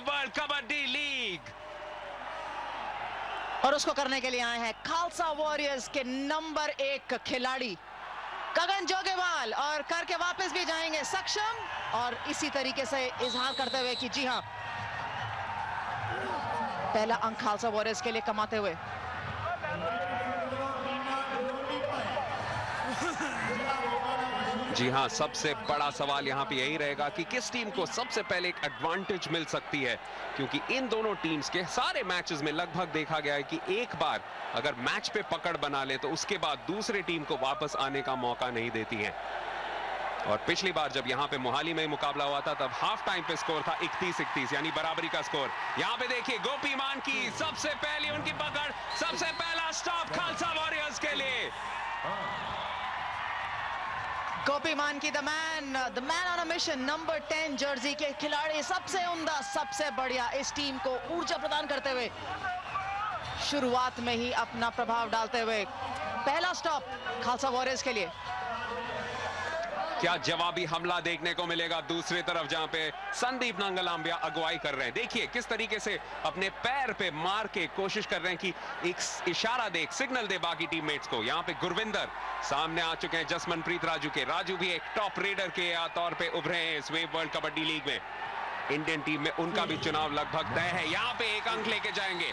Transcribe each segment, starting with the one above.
Swab world kabaddi league. और उसको करने के लिए आए हैं खालसा वॉरियर्स के नंबर 1 खिलाड़ी गगन जोगेवाल, और करके वापस भी जाएंगे सक्षम, और इसी तरीके से इजहार करते हुए कि जी हां, पहला अंक खालसा वॉरियर्स के लिए कमाते हुए। जी हां, सबसे बड़ा सवाल यहां पे यही रहेगा कि किस टीम को सबसे पहले एक एडवांटेज मिल सकती है, क्योंकि इन दोनों टीम्स के सारे मैचेस में लगभग देखा गया है कि एक बार अगर मैच पे पकड़ बना ले तो उसके बाद दूसरी टीम को वापस आने का मौका नहीं देती है। और पिछली बार जब यहां पे मोहाली में मुकाबला हुआ था तब हाफ टाइम पे स्कोर था 31-31, यानी बराबरी का स्कोर। यहां पे देखिए गोपी मान की सबसे पहली उनकी पकड़, सबसे पहला स्टॉप खालसा वॉरियर्स के लिए। गोपी मान की the man on a mission, number 10 Jersey के खिलाड़ी सबसे उम्दा, सबसे बढ़िया, इस टीम को ऊर्जा प्रदान करते हुए शुरुआत में ही अपना प्रभाव डालते हुए पहला स्टॉप खालसा वॉरियर्स के लिए। क्या जवाबी हमला देखने को मिलेगा दूसरी तरफ, जहां पे संदीप नंगलांबिया अगुवाई कर रहे हैं। देखिए किस तरीके से अपने पैर पे मार के कोशिश कर रहे हैं कि एक इशारा दे, सिग्नल दे बाकी टीममेट्स को। यहां पे गुरविंदर सामने आ चुके हैं जसमनप्रीत राजू के। राजू भी एक टॉप रेडर के तौर पे उभरे हैं इस वेब वर्ल्ड कबड्डी लीग में। इंडियन टीम में उनका भी चुनाव लगभग तय है। यहां पे एक अंक लेके जाएंगे।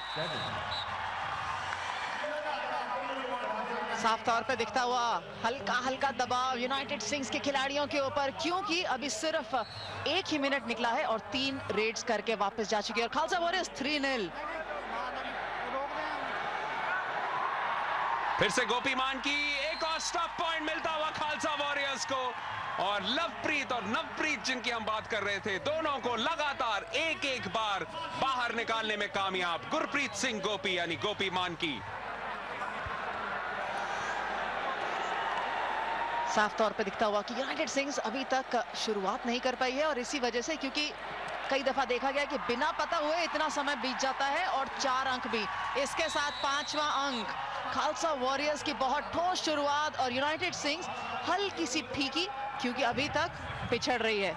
साफ तौर पे दिखता हुआ हल्का हल्का दबाव यूनाइटेड सिंग्स के खिलाड़ियों के ऊपर, क्योंकि अभी सिर्फ 1 ही मिनट निकला है और 3 रेड्स करके वापस जा चुकी है। और खालसा वॉरियर्स 3-0। फिर से गोपी मान की एक और स्टॉप पॉइंट मिलता हुआ खालसा वॉरियर्स को, और लवप्रीत और नवप्रीत जिनकी हम बात कर रहे थे, दोनों को लगातार एक बार बाहर निकालने में कामयाब गुरप्रीत सिंह गोपी, यानी गोपी मान की। साफ तौर पे दिखता हुआ कि यूनाइटेड सिंग्स अभी तक शुरुआत नहीं कर पाई है, और इसी वजह से, क्योंकि कई दफा देखा गया कि बिना पता हुए इतना समय बीत जाता है, और 4 अंक भी इसके साथ 5वां अंक। खालसा वॉरियर्स की बहुत ठोस शुरुआत और यूनाइटेड सिंग्स हल्की सी फीकी, क्योंकि अभी तक पिछड़ रही है।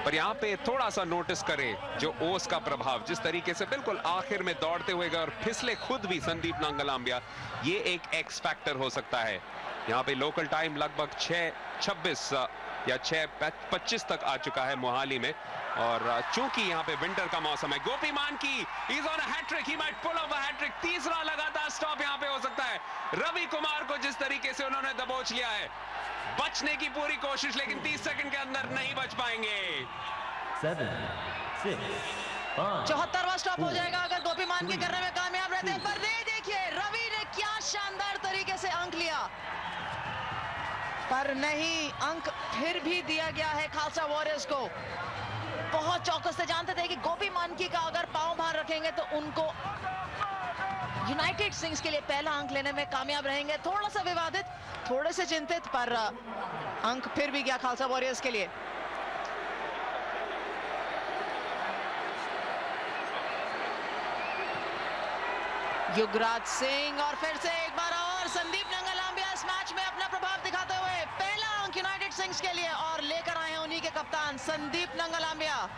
पर यहाँ पे थोड़ा सा नोटिस करें जो ओस का प्रभाव, जिस तरीके से बिल्कुल आखिर में दौड़ते हुए गए और फिसले खुद भी संदीप नंगलांबिया, ये एक एक्स फैक्टर हो सकता है। यहाँ पे लोकल टाइम लगभग 6:26 या 6:25 तक आ चुका है मोहाली में, और चूंकि यहाँ पे विंटर का मौसम है। गोपी मान की is on a hat-trick, he might pull off a hat-trick. तीसरा लगातार स्टॉप यहाँ पे हो सकता है। रवि कुमार को जिस तरीके से उन्होंने दबोच लिया है, बचने की पूरी कोशिश, लेकिन 30 सेकंड के अंदर नहीं बच पाएंगे। 7, 6, 5, 74वां स्टॉप हो जाएगा अगर गोपी मान के करने में कामयाब रहते हैं। पर देखिए रवि ने क्या शानदार तरीके से अंक लिया, पर नहीं, अंक फिर भी दिया गया है खालसा वॉरियर्स को। बहुत चौकस से जानते थे कि गोपी मानकी का अगर पांव बाहर रखेंगे तो उनको यूनाइटेड सिंग्स के लिए पहला अंक लेने में कामयाब रहेंगे। थोड़ा सा विवादित, थोड़े से चिंतित, पर अंक फिर भी गया खालसा वॉरियर्स के लिए। युगराज सिंह, और फिर से एक बार और संदीप नंगलांबिया इस मैच में अपना प्रभाव दिखाते हुए पहला अंक यूनाइटेड सिंग्स के लिए, और लेकर आए हैं उन्हीं के कप्तान संदीप नंगलांबिया।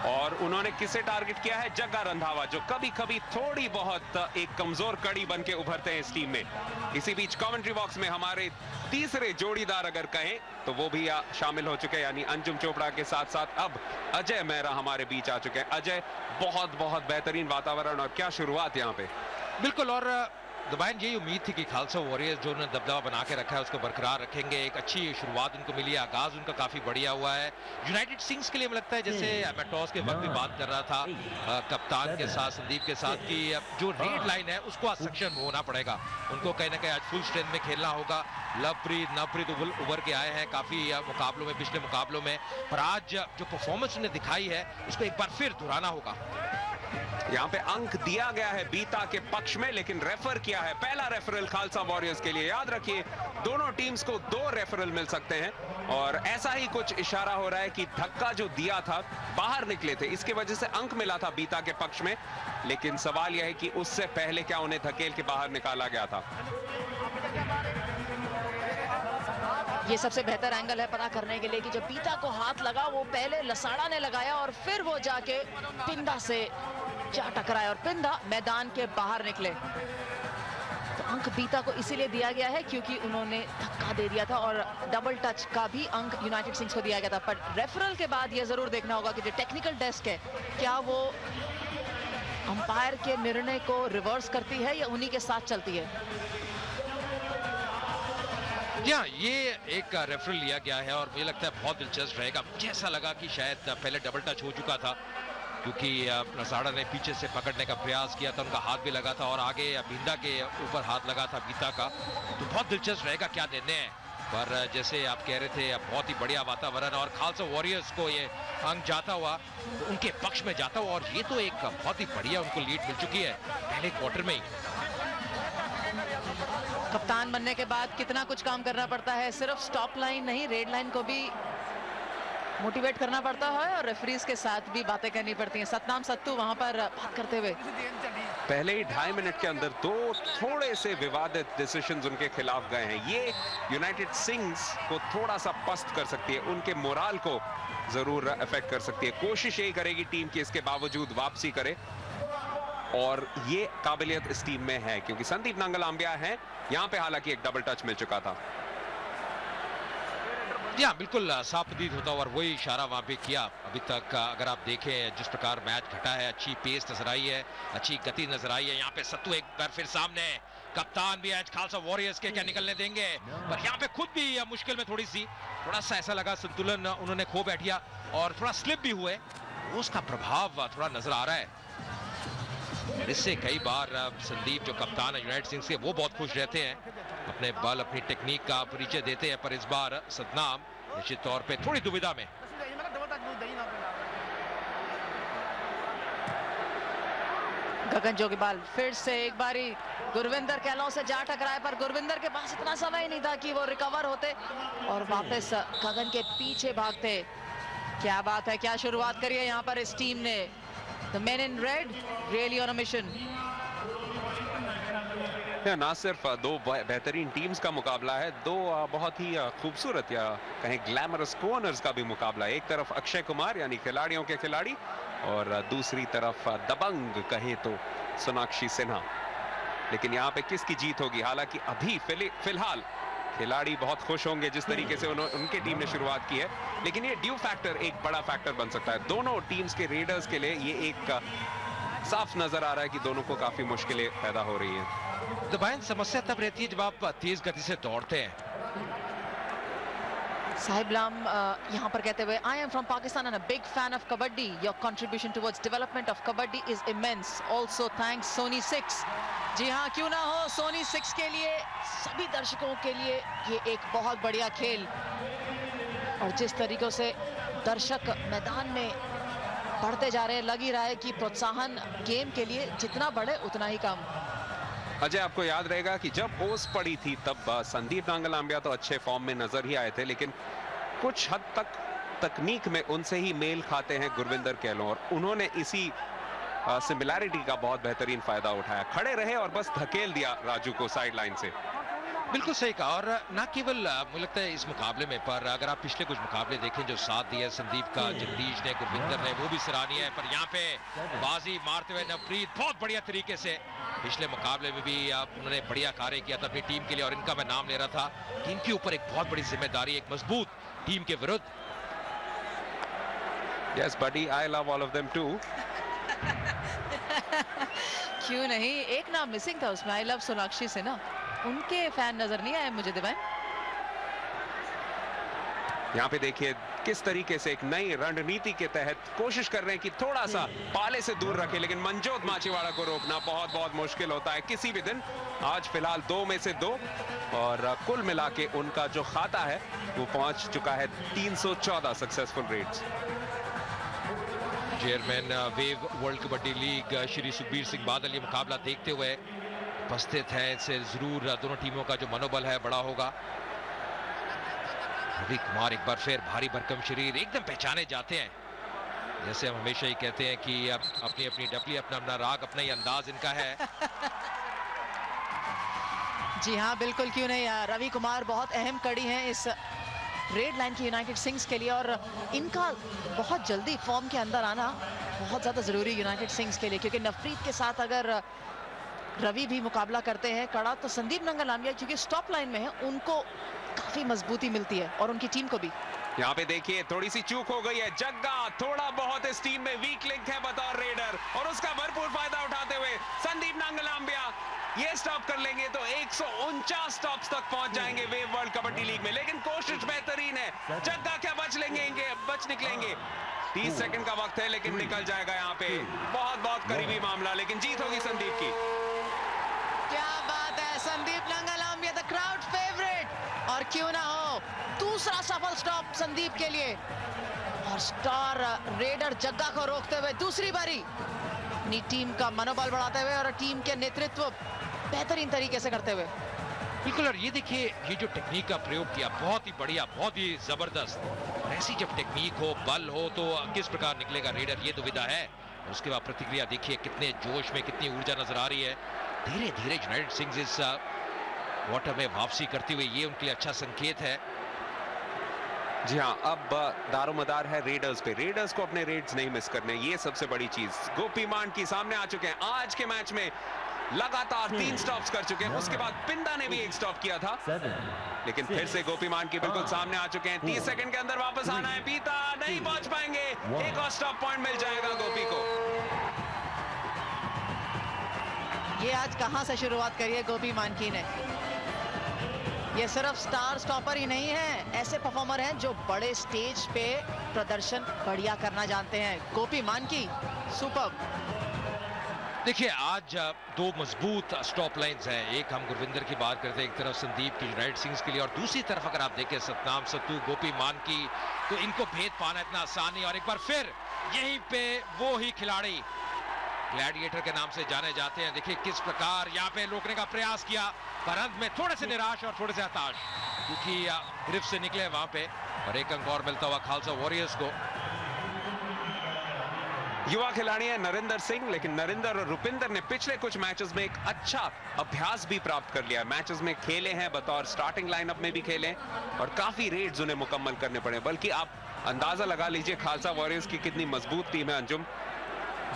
और उन्होंने किसे टारगेट किया है? जग्गा रंधावा, जो कभी कभी थोड़ी बहुत एक कमजोर कड़ी बन के उभरते हैं इस टीम में। इसी बीच कमेंट्री बॉक्स में हमारे तीसरे जोड़ीदार अगर कहें तो वो भी शामिल हो चुके हैं, यानी अंजुम चोपड़ा के साथ साथ अब अजय मेहरा हमारे बीच आ चुके हैं। अजय, बहुत बहुत बेहतरीन वातावरण और क्या शुरुआत यहाँ पे। बिल्कुल, और दबाइन यही उम्मीद थी कि खालसा वॉरियर्स जो उन्होंने दबदबा बना के रखा है उसको बरकरार रखेंगे। एक अच्छी शुरुआत उनको मिली है, आगाज उनका काफी बढ़िया हुआ है। यूनाइटेड सिंग्स के लिए मुझे लगता है, जैसे मैं टॉस के वक्त भी बात कर रहा था कप्तान के साथ, संदीप के साथ, कि जो रेड लाइन है उसको आज सक्षम होना पड़ेगा उनको। कहीं ना कहीं आज फुल स्ट्रेंथ में खेलना होगा। नवप्रीत उभर के आए हैं काफी मुकाबलों में, पिछले मुकाबलों में, पर आज जो परफॉर्मेंस उन्हें दिखाई है उसको एक बार फिर दोहराना होगा। यहाँ पे अंक दिया गया है बीता के पक्ष में, लेकिन रेफर किया है, पहला रेफरल खालसा वॉरियर्स के लिए। याद रखिए दोनों टीम्स को 2 रेफरल मिल सकते हैं, और ऐसा ही कुछ इशारा हो रहा है कि धक्का जो दिया था, बाहर निकले थे, इसकी वजह से अंक मिला था बीता के पक्ष में। लेकिन सवाल यह है कि उससे पहले क्या उन्हें धकेल के बाहर निकाला गया था। ये सबसे बेहतर एंगल है पता करने के लिए कि जब पीता को हाथ लगा वो पहले लसाड़ा ने लगाया और फिर वो जाके पिंदा से जा टकराया और पिंदा मैदान के बाहर निकले। तो अंक पीता को इसीलिए दिया गया है क्योंकि उन्होंने धक्का दे दिया था और डबल टच का भी अंक यूनाइटेड सिंग्स को दिया गया था। पर रेफरल के बाद ये जरूर देखना होगा कि जो टेक्निकल डेस्क है क्या वो अंपायर के निर्णय को रिवर्स करती है या उन्हीं के साथ चलती है। ये एक रेफरल लिया गया है और मुझे लगता है बहुत दिलचस्प रहेगा। मुझे ऐसा लगा कि शायद पहले डबल टच हो चुका था क्योंकि लसाड़ा ने पीछे से पकड़ने का प्रयास किया था, उनका हाथ भी लगा था और आगे बिंदा के ऊपर हाथ लगा था बीता का। तो बहुत दिलचस्प रहेगा क्या निर्णय है। पर जैसे आप कह रहे थे बहुत ही बढ़िया वातावरण और खालसा वॉरियर्स को ये अंक जाता हुआ तो उनके पक्ष में जाता हुआ और ये तो एक बहुत ही बढ़िया उनको लीड मिल चुकी है पहले क्वार्टर में ही। कप्तान बनने के बाद कितना कुछ काम करना पड़ता है, सिर्फ स्टॉप लाइन नहीं रेड लाइन को भी मोटिवेट करना पड़ता है और रेफरीज के साथ भी बातें करनी पड़ती हैं। सतनाम सत्तू वहां पर बात करते हुए पहले ही 2.5 मिनट के अंदर 2 थोड़े से विवादित डिसीजंस उनके खिलाफ गए हैं। ये यूनाइटेड सिंग्स को थोड़ा सा पस्त कर सकती है, उनके मोराल को जरूर अफेक्ट कर सकती है। कोशिश यही करेगी टीम की इसके बावजूद वापसी करे और ये काबिलियत इस टीम में है क्योंकि संदीप नांगलांबिया है यहां पे। हालांकि एक डबल टच मिल चुका था। बिल्कुल साफ प्रतीत होता और वही इशारा वहां पे किया। अभी तक अगर आप देखें जिस प्रकार मैच घटा है, अच्छी पेस नजर आई है, अच्छी गति नजर आई है। यहाँ पे सत्तू एक बार फिर सामने, कप्तान भी आज खालसा वॉरियर्स के क्या निकलने देंगे, पर यहाँ पे खुद भी मुश्किल में थोड़ा सा ऐसा लगा संतुलन उन्होंने खो बैठिया और थोड़ा स्लिप भी हुए, उसका प्रभाव थोड़ा नजर आ रहा है। इससे कई बार संदीप जो कप्तान है यूनाइटेड सिंग्स के वो बहुत खुश रहते हैं, अपने बल अपनी टेक्निक का परिचय देते हैं। पर इस बार सतनाम निश्चित तौर पे थोड़ी दुविधा में। गगन जोगीबाल फिर से एक बारी गुरविंदर कैलो से जा टकराए पर गुरविंदर के पास इतना समय नहीं था कि वो रिकवर होते और वापस गगन के पीछे भागते। क्या बात है, क्या शुरुआत करी है यहाँ पर इस टीम ने। The men in red really on a mission. ना सिर्फ 2 बेहतरीन टीम्स का मुकाबला है, 2 बहुत ही खूबसूरत या कहें ग्लैमरस कॉर्नर्स का भी मुकाबला है। एक तरफ अक्षय कुमार यानी खिलाड़ियों के खिलाड़ी और दूसरी तरफ दबंग कहे तो सोनाक्षी सिन्हा। लेकिन यहाँ पे किसकी जीत होगी? हालांकि अभी फिलहाल खिलाड़ी बहुत खुश होंगे जिस तरीके से उनकी टीम ने शुरुआत की है, लेकिन ये ड्यू फैक्टर एक बड़ा फैक्टर बन सकता है। दोनों टीम्स के रेडर्स के लिए ये एक साफ नजर आ रहा है कि दोनों को काफी मुश्किलें पैदा हो रही हैं। दबाएं समस्या तब रहती है जब आप तेज गति से दौड़ते हैं। साहिब लाम यहाँ पर कहते हुए I am from Pakistan and a big fan of kabaddi, your contribution towards development of kabaddi is immense, also thanks Sony 6। जी हाँ, क्यों ना हो, सोनी 6 के लिए, सभी दर्शकों के लिए ये एक बहुत बढ़िया खेल। और जिस तरीकों से दर्शक मैदान में बढ़ते जा रहे हैं, लग ही रहा है कि प्रोत्साहन गेम के लिए जितना बढ़े उतना ही कम। अजय, आपको याद रहेगा कि जब ओस पड़ी थी तब संदीप नांगलांबिया तो अच्छे फॉर्म में नजर ही आए थे, लेकिन कुछ हद तक तकनीक में उनसे ही मेल खाते हैं गुरविंदर कैलो और उन्होंने इसी सिमिलैरिटी का बहुत बेहतरीन फायदा उठाया। खड़े रहे और बस धकेल दिया राजू को साइड लाइन से। बिल्कुल सही कहा। और ना केवल मुझे लगता है इस मुकाबले में, पर अगर आप पिछले कुछ मुकाबले देखें जो साथ दिया संदीप का, जगदीश ने, गुरविंदर ने, वो भी सराहनीय है। पर यहाँ पे बाजी मारते हुए नवप्रीत बहुत बढ़िया तरीके से, पिछले मुकाबले में भी उन्होंने बढ़िया कार्य किया था अपनी टीम के लिए और इनका मैं नाम ले रहा था कि इनके ऊपर एक बहुत बड़ी जिम्मेदारी, एक मजबूत टीम के विरुद्ध। Yes, buddy, I love all of them too. क्यों नहीं, एक नाम मिसिंग था उसमें, आई लव सोनाक्षी सिन्हा। उनके फैन नजर नहीं आए मुझे दिवान। यहाँ पे देखिए किस तरीके से एक नई रणनीति के तहत कोशिश कर रहे हैं कि थोड़ा सा पाले से दूर रखे, लेकिन मनजोत माचीवाड़ा को रोकना बहुत बहुत मुश्किल होता है किसी भी दिन। आज फिलहाल 2 में से 2 और कुल मिला के उनका जो खाता है वो पहुंच चुका है 314 successful raids. Chairman wave world kabaddi league Shri Sukhbir Singh Badal ये मुकाबला देखते हुए उपस्थित है। इससे जरूर दोनों टीमों का जो मनोबल है बड़ा होगा। रवि कुमार एक बार फिर भारी भरकम शरीर, एकदम पहचाने जाते हैं। जैसे हम हमेशा ही कहते हैं कि अब अपनी अपनी डपली, अपना अपना राग, अपना ही अंदाज इनका है। जी हाँ, बिल्कुल, क्यों नहीं। रवि कुमार बहुत अहम कड़ी हैं इस रेड लाइन की यूनाइटेड सिंग्स के लिए, और इनका बहुत जल्दी फॉर्म के अंदर आना बहुत ज़्यादा ज़रूरी यूनाइटेड सिंग्स के लिए, क्योंकि नफरीत के साथ अगर रवि भी मुकाबला करते हैं कड़ा, तो संदीप नंगलाम्बिया क्योंकि स्टॉप लाइन में है, उनको काफ़ी मजबूती मिलती है और उनकी टीम को भी। यहाँ पे देखिए थोड़ी सी चूक हो गई है, जग्गा थोड़ा बहुत इस टीम में वीक लिंक है बतौर रेडर, और उसका भरपूर फायदा उठाते हुए संदीप नंगलाम्बिया ये स्टॉप कर लेंगे तो 149 स्टॉप्स तक पहुंच जाएंगे वेव वर्ल्ड कबड्डी लीग में। लेकिन कोशिश बेहतरीन है, जग्गा क्या बच निकलेंगे। 30 सेकंड का वक्त है लेकिन निकल जाएगा यहाँ पे, बहुत करीबी मामला, लेकिन जीत होगी संदीप की। क्या बात है, संदीप नंगलाम्बिया द क्राउड फेवरेट, और क्यों ना हो दूसरा सफल स्टॉप संदीप के लिए, और स्टार रेडर जग्गा को रोकते हुए दूसरी बारी अपनी टीम का मनोबल बढ़ाते हुए और टीम के नेतृत्व बेहतरीन तरीके से करते हुए। बिल्कुल, और ये देखिए ये जो टेक्निक का प्रयोग किया बहुत ही बढ़िया, बहुत ही जबरदस्त। ऐसी जब टेक्निक हो, बल हो, तो किस प्रकार निकलेगा रेडर, ये दुविधा है। और उसके बाद प्रतिक्रिया देखिए, कितने जोश में, कितनी ऊर्जा नजर आ रही है। धीरे धीरे यूनाइटेड सिंग्स इस वाटर में वापसी करती हुई, ये उनके लिए अच्छा संकेत है। जी हाँ, अब दारोमदार है रेडर्स पे, रेडर्स को अपने रेड्स नहीं मिस करने, ये सबसे बड़ी चीज। गोपी मानकी सामने आ चुके हैं, आज के मैच में लगातार 3 स्टॉप्स कर चुके हैं, उसके बाद पिंदा ने भी 1 स्टॉप किया था, लेकिन फिर से गोपी मानकी बिल्कुल सामने आ चुके हैं। 30 सेकंड के अंदर वापस आना है, पीता नहीं पहुंच पाएंगे, एक और स्टॉप पॉइंट मिल जाएगा गोपी को। ये आज कहां से शुरुआत करी है गोपी मानकी ने। ये सिर्फ स्टार स्टॉपर ही नहीं है, ऐसे परफॉर्मर हैं जो बड़े स्टेज पे प्रदर्शन बढ़िया करना जानते हैं। गोपी मानकी सुपर्ब। देखिए आज 2 मजबूत स्टॉप लाइंस हैं, एक हम गुरविंदर की बात करते हैं, एक तरफ संदीप की यूनाइटेड सिंग्स के लिए, और दूसरी तरफ अगर आप देखें सतनाम सत्तू, गोपी मानकी, तो इनको भेद पाना इतना आसान नहीं। और एक बार फिर यहीं पे वो ही खिलाड़ी ग्लैडिएटर के नाम से जाने जाते हैं। देखिए किस प्रकार यहाँ पे रोकने का प्रयास किया, पर अंत में थोड़े से निराश और थोड़े से हताश, क्योंकि गिरफ्त से निकले वहां पे, और 1 अंक और मिलता हुआ खालसा वॉरियर्स को। युवा खिलाड़ी है नरिंदर सिंह, लेकिन नरिंदर और रुपिंदर ने पिछले कुछ मैचेस में एक अच्छा अभ्यास भी प्राप्त कर लिया। मैचेस में खेले हैं, बतौर स्टार्टिंग लाइनअप में भी खेले, और काफी रेड्स उन्हें मुकम्मल करने पड़े। बल्कि आप अंदाजा लगा लीजिए खालसा वॉरियर्स की कितनी मजबूत टीम है। अंजुम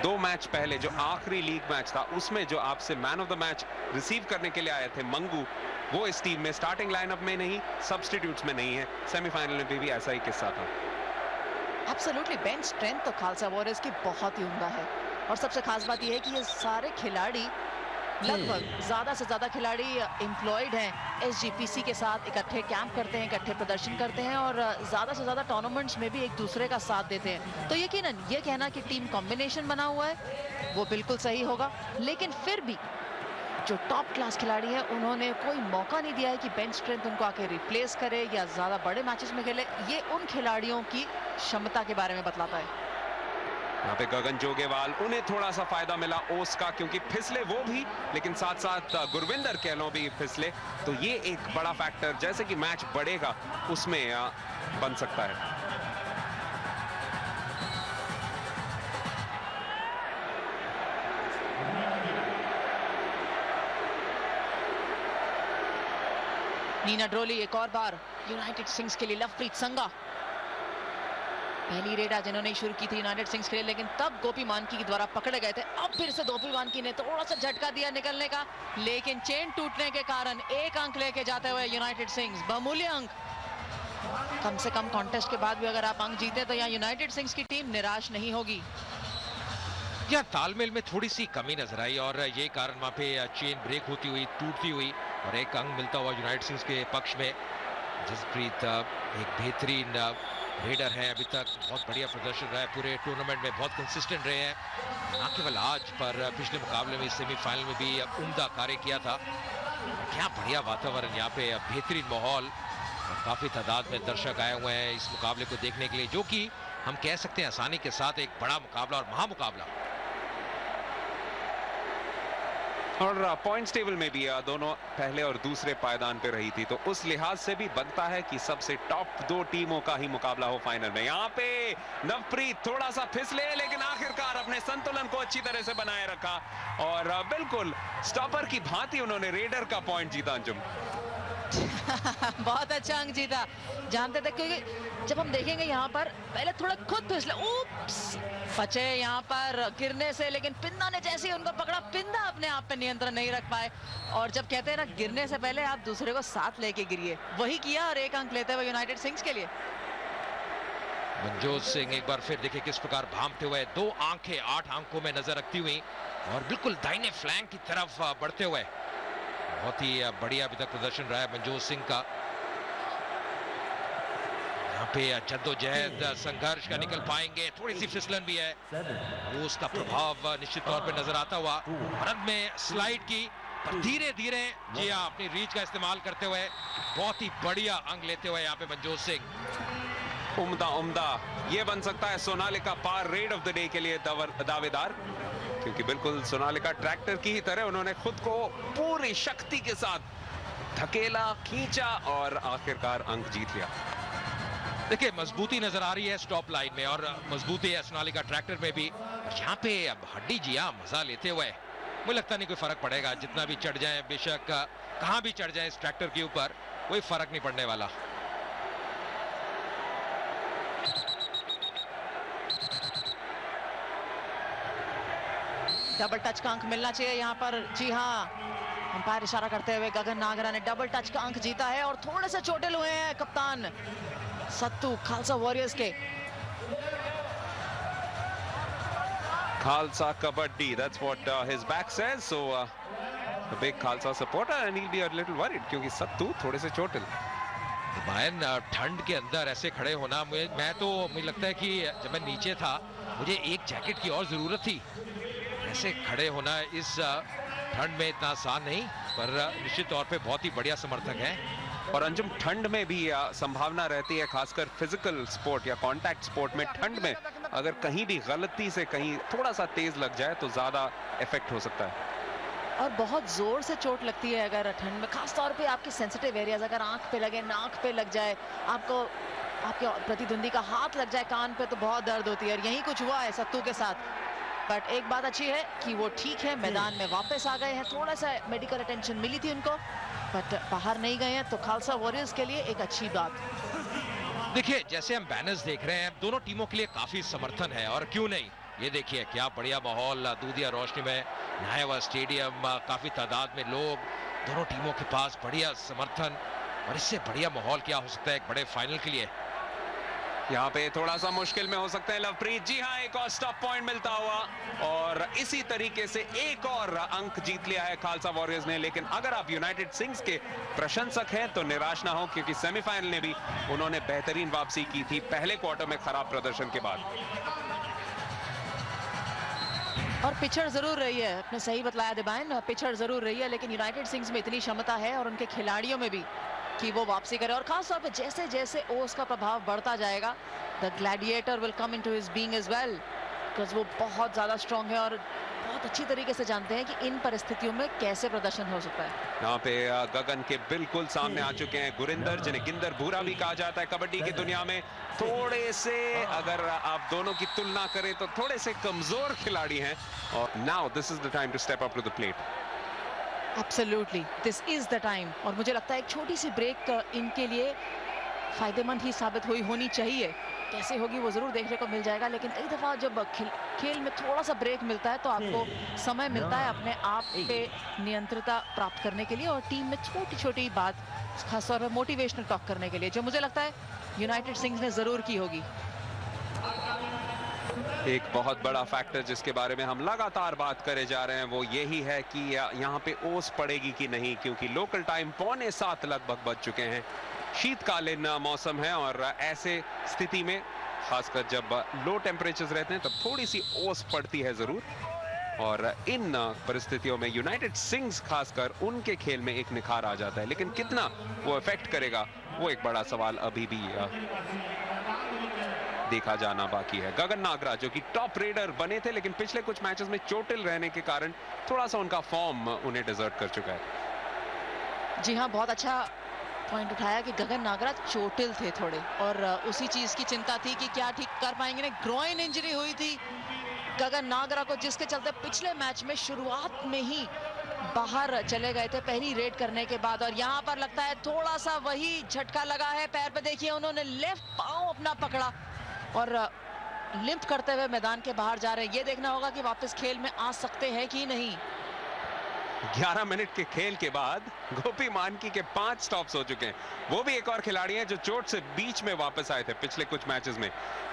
2 मैच पहले जो आखिरी लीग मैच था, उसमें जो आपसे man of the match receive करने के लिए आए थे मंगू, वो इस टीम में स्टार्टिंग लाइनअप में नहीं, सब्स्टिट्यूट्स में नहीं है। सेमीफाइनल में भी ऐसा ही किस्सा था। एब्सोल्युटली, बेंच स्ट्रेंथ तो खालसा वॉरियर्स की बहुत ही उम्दा है, और सबसे खास बात यह है कि ये सारे खिलाड़ी, लगभग ज्यादा से ज्यादा खिलाड़ी एम्प्लॉयड हैं, एसजीपीसी के साथ इकट्ठे कैंप करते हैं, इकट्ठे प्रदर्शन करते हैं, और ज्यादा से ज्यादा टूर्नामेंट्स में भी एक दूसरे का साथ देते हैं। तो यकीनन ये कहना कि टीम कॉम्बिनेशन बना हुआ है वो बिल्कुल सही होगा, लेकिन फिर भी जो टॉप क्लास खिलाड़ी है उन्होंने कोई मौका नहीं दिया है कि बेंच स्ट्रेंथ उनको आके रिप्लेस करे या ज्यादा बड़े मैचेस में खेले। ये उन खिलाड़ियों की क्षमता के बारे में बतलाता है। यहाँ पे गगन जोगेवाल, उन्हें थोड़ा सा फायदा मिला ओस का, क्योंकि फिसले वो भी, लेकिन साथ साथ गुरविंदर कह लो भी फिसले, तो ये एक बड़ा फैक्टर जैसे कि मैच बढ़ेगा उसमें बन सकता है। नीना ड्रोली एक और बार यूनाइटेड सिंग्स के लिए। लवप्रीत संगा पहली रेड आज इन्होंने शुरू की थी यूनाइटेड सिंग्स के लिए, लेकिन तब गोपी मानकी के द्वारा पकड़े गए थे। अब फिर से गोपी मानकी ने थोड़ा सा झटका दिया निकलने का, लेकिन चेन टूटने के कारण 1 अंक लेके जाते हुए यूनाइटेड सिंग्स, बहुमूल्य अंक। कम से कम कॉन्टेस्ट के बाद भी अगर आप अंक जीते तो यहाँ यूनाइटेड सिंग्स की टीम निराश नहीं होगी। या तालमेल में थोड़ी सी कमी नजर आई, और ये कारण वहां पे चेन ब्रेक होती हुई, टूटती हुई, और 1 अंक मिलता हुआ यूनाइटेड सिंग्स के पक्ष में। जसप्रीत एक बेहतरीन रेडर है, अभी तक बहुत बढ़िया प्रदर्शन रहा है, पूरे टूर्नामेंट में बहुत कंसिस्टेंट रहे हैं, न केवल आज पर पिछले मुकाबले में सेमीफाइनल में भी उम्दा कार्य किया था। क्या बढ़िया वातावरण यहाँ पे, बेहतरीन माहौल, और काफी तादाद में दर्शक आए हुए हैं इस मुकाबले को देखने के लिए, जो कि हम कह सकते हैं आसानी के साथ एक बड़ा मुकाबला और महामुकाबला। और पॉइंट्स टेबल में भी दोनों पहले और दूसरे पायदान पे रही थी, तो उस लिहाज से भी बनता है कि सबसे टॉप 2 टीमों का ही मुकाबला हो फाइनल में। यहाँ पे नवप्रीत थोड़ा सा फिसले, लेकिन आखिरकार अपने संतुलन को अच्छी तरह से बनाए रखा, और बिल्कुल स्टॉपर की भांति उन्होंने रेडर का पॉइंट जीता। अंजुम बहुत अच्छा अंक जीता, जानते थे क्योंकि जब हम देखेंगे यहाँ पर पहले थोड़ा खुद फिसले, उप्स, बचे यहाँ पर गिरने से, लेकिन पिंदा ने जैसे ही उनको पकड़ा, पिंदा अपने आप पे नियंत्रण नहीं रख पाए। और जब कहते हैं ना गिरने से पहले आप दूसरे को साथ लेके गिरिए, वही किया और एक अंक लेते हुए यूनाइटेड सिंग्स के लिए। मनजोत सिंह एक बार फिर देखिए किस प्रकार भागते हुए, 2 आंखें 8 अंकों में नजर रखती हुई और बिल्कुल दाहिने फ्लैंक की तरफ बढ़ते हुए। बहुत ही बढ़िया अभी तक प्रदर्शन रहा है मनजोत सिंह का। यहाँ पे जद्दोजहद संघर्ष का निकल पाएंगे, थोड़ी सी फिसलन भी है, वो उसका प्रभाव निश्चित तौर पे नजर आता हुआ। भारत में स्लाइड की पर धीरे धीरे जी हाँ अपनी रीच का इस्तेमाल करते हुए बहुत ही बढ़िया अंक लेते हुए यहाँ पे मनजोत सिंह। उम्दा उम्दा, ये बन सकता है सोनालिका पार रेड ऑफ द डे के लिए दावेदार, क्योंकि बिल्कुल सोनालिका ट्रैक्टर की ही तरह उन्होंने खुद को पूरी शक्ति के साथ धकेला, खींचा और आखिरकार अंक जीत लिया। देखिए मजबूती नजर आ रही है स्टॉप लाइन में और मजबूती है सोनालिका ट्रैक्टर में भी। यहाँ पे अब हड्डी जिया मजा लेते हुए, मुझे लगता नहीं कोई फर्क पड़ेगा, जितना भी चढ़ जाए, बेशक कहां भी चढ़ जाए इस ट्रैक्टर के ऊपर, कोई फर्क नहीं पड़ने वाला। डबल टच का अंक मिलना चाहिए यहाँ पर, जी हाँ, अंपायर इशारा करते हुए गगन नागरा ने डबल टच का अंक जीता है और थोड़े से चोटिल हुए हैं कप्तान सत्तू खालसा वॉरियर्स के। Khalsa Kabaddi, that's what his back says. So a big Khalsa supporter and he'll be a little worried क्योंकि सत्तू थोड़े से चोटिल। भायन ठंड के अंदर ऐसे खड़े होना, मुझे लगता है कि जब मैं नीचे था मुझे एक जैकेट की और जरूरत थी। ऐसे खड़े होना इस ठंड में इतना आसान नहीं, पर निश्चित तौर पे बहुत ही बढ़िया समर्थक है। और अंजुम, ठंड में भी संभावना रहती है, खासकर फिजिकल स्पोर्ट या कांटेक्ट स्पोर्ट में, ठंड में अगर कहीं भी गलती से कहीं थोड़ा सा तेज लग जाए तो ज्यादा इफेक्ट हो सकता है। और बहुत जोर से चोट लगती है अगर ठंड में, खास तौर पे आपके सेंसिटिव एरियाज, अगर आंख पे लगे, नाक पे लग जाए, आपको आपके प्रतिद्वंदी का हाथ लग जाए कान पे, तो बहुत दर्द होती है। और यही कुछ हुआ है सत्तू के साथ। बट एक बात अच्छी है कि वो ठीक है, मैदान में वापस आ गए हैं। थोड़ा सा मेडिकल अटेंशन मिली थी उनको, बट बाहर नहीं गए हैं, तो खालसा वॉरियर्स के लिए एक अच्छी बात। देखिए जैसे हम बैनर्स देख रहे हैं, दोनों टीमों के लिए काफी समर्थन है, और क्यों नहीं, ये देखिए क्या बढ़िया माहौल, दूधिया रोशनी में नहाया हुआ स्टेडियम, काफी तादाद में लोग, दोनों टीमों के पास बढ़िया समर्थन, और इससे बढ़िया माहौल क्या हो सकता है एक बड़े फाइनल के लिए। यहाँ पे थोड़ा सा मुश्किल में हो सकते हैं लवप्रीत। जी हाँ, एक और स्टॉप पॉइंट मिलता हुआ और इसी तरीके से एक और अंक जीत लिया है खालसा वॉरियर्स ने। लेकिन अगर आप यूनाइटेड सिंग्स के प्रशंसक हैं तो निराश ना हो, क्योंकि सेमीफाइनल में भी उन्होंने बेहतरीन वापसी की थी पहले क्वार्टर में खराब प्रदर्शन के बाद। और पिचर जरूर रही है, आपने सही बतलाया दिबाइन, पिचर जरूर रही है, लेकिन यूनाइटेड सिंग्स में इतनी क्षमता है और उनके खिलाड़ियों में भी कि वो वापसी करे। और खास तौर पे जैसे जैसे ओस का प्रभाव बढ़ता जाएगा, the gladiator will come into his being as well, because वो बहुत ज्यादा स्ट्रांग है और बहुत अच्छी तरीके से जानते हैं कि इन परिस्थितियों में कैसे प्रदर्शन हो सकता है। यहाँ पे गगन के बिल्कुल सामने आ चुके हैं गुरिंदर, जिन्हें गिंदर भूरा भी कहा जाता है कबड्डी की दुनिया में। थोड़े से अगर आप दोनों की तुलना करें तो थोड़े से कमजोर खिलाड़ी हैं, और now this is the time to step up to the plate. Absolutely, this is the time. और मुझे लगता है एक छोटी सी ब्रेक इनके लिए फायदेमंद ही साबित होनी चाहिए। कैसे होगी वो जरूर देखने को मिल जाएगा, लेकिन कई दफा जब खेल में थोड़ा सा ब्रेक मिलता है तो आपको समय मिलता है अपने आप पे नियंत्रणता प्राप्त करने के लिए, और टीम में छोटी छोटी बात, खासतौर पर मोटिवेशनल टॉक करने के लिए, जो मुझे लगता है यूनाइटेड सिंग्स ने जरूर की होगी। एक बहुत बड़ा फैक्टर जिसके बारे में हम लगातार बात करे जा रहे हैं वो यही है कि यहाँ पे ओस पड़ेगी कि नहीं, क्योंकि लोकल टाइम 6:45 लगभग बज चुके हैं। शीतकालीन मौसम है और ऐसे स्थिति में खासकर जब लो टेम्परेचर्स रहते हैं तब थोड़ी सी ओस पड़ती है जरूर, और इन परिस्थितियों में यूनाइटेड सिंग्स खासकर उनके खेल में एक निखार आ जाता है। लेकिन कितना वो इफेक्ट करेगा वो एक बड़ा सवाल अभी भी देखा जाना बाकी है। गगन नागरा जो कि टॉप रेडर बने थे, लेकिन पिछले कुछ मैचेस में चोटिल रहने के कारण थोड़ा सा उनका फॉर्म उन्हें डिजर्ट कर चुका है। जी हाँ, बहुत अच्छा पॉइंट उठाया कि गगन नागरा चोटिल थे थोड़े, और उसी चीज की चिंता थी कि क्या ठीक कर पाएंगे। ग्रोइन इंजरी हुई थी गगन नागरा को, जिसके चलते पिछले मैच में शुरुआत में ही बाहर चले गए थे पहली रेड करने के बाद, और यहाँ पर लगता है थोड़ा सा वही झटका लगा है पैर पे। देखिए उन्होंने लेफ्ट पांव अपना पकड़ा और लिंप करते हुए मैदान के बाहर जा रहे हैं। ये देखना होगा कि वापस खेल में आ सकते हैं कि नहीं। 11 मिनट के खेल के बाद गोपी मानकी के 5 स्टॉप्स हो चुके हैं। वो भी एक और खिलाड़ी हैं जो चोट से बीच में वापस आए थे पिछले कुछ मैचेस में,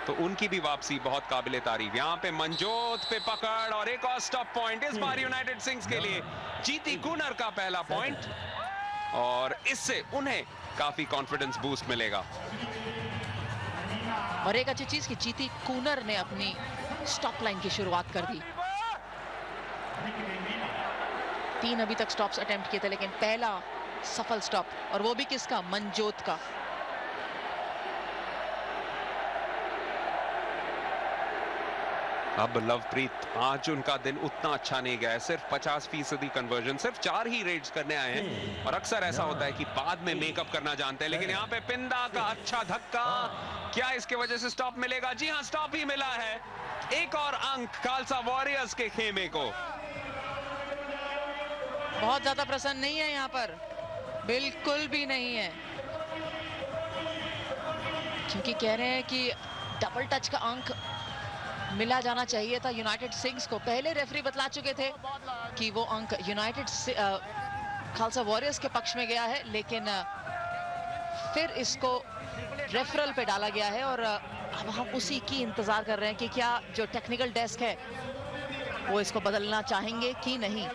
तो उनकी भी वापसी बहुत काबिले तारीफ। यहाँ पे मनजोत पे पकड़ और एक और स्टॉप पॉइंट इस बार यूनाइटेड सिंग्स के लिए। जीती कूनर का पहला पॉइंट और इससे उन्हें काफी कॉन्फिडेंस बूस्ट मिलेगा। और एक अच्छी चीज कि जीती कूनर ने अपनी स्टॉप लाइन की शुरुआत कर दी। 3 अभी तक स्टॉप्स अटेम्प्ट किए थे, लेकिन पहला सफल स्टॉप, और वो भी किसका? मनजोत का। अब लवप्रीत, आज उनका दिन उतना अच्छा नहीं गया है। सिर्फ 50% कन्वर्जन, सिर्फ 4 ही रेड्स करने आए हैं, और अक्सर ऐसा होता है कि बाद में मेकअप करना जानते हैं। लेकिन यहाँ पे पिंदा का अच्छा धक्का, क्या इसके वजह से स्टॉप मिलेगा? जी हाँ, स्टॉप ही मिला है। एक और अंक खालसा वॉरियर्स के खेमे को। बहुत ज्यादा प्रसन्न नहीं है यहाँ पर, बिल्कुल भी नहीं है, क्योंकि कह रहे हैं कि डबल टच का अंक मिला जाना चाहिए था यूनाइटेड सिंग्स को। पहले रेफरी बतला चुके थे कि वो अंक यूनाइटेड खालसा वॉरियर्स के पक्ष में गया है, लेकिन फिर इसको रेफरल पे डाला गया है, और अब हम उसी की इंतजार कर रहे हैं कि क्या जो टेक्निकल डेस्क है वो इसको बदलना चाहेंगे कि नहीं।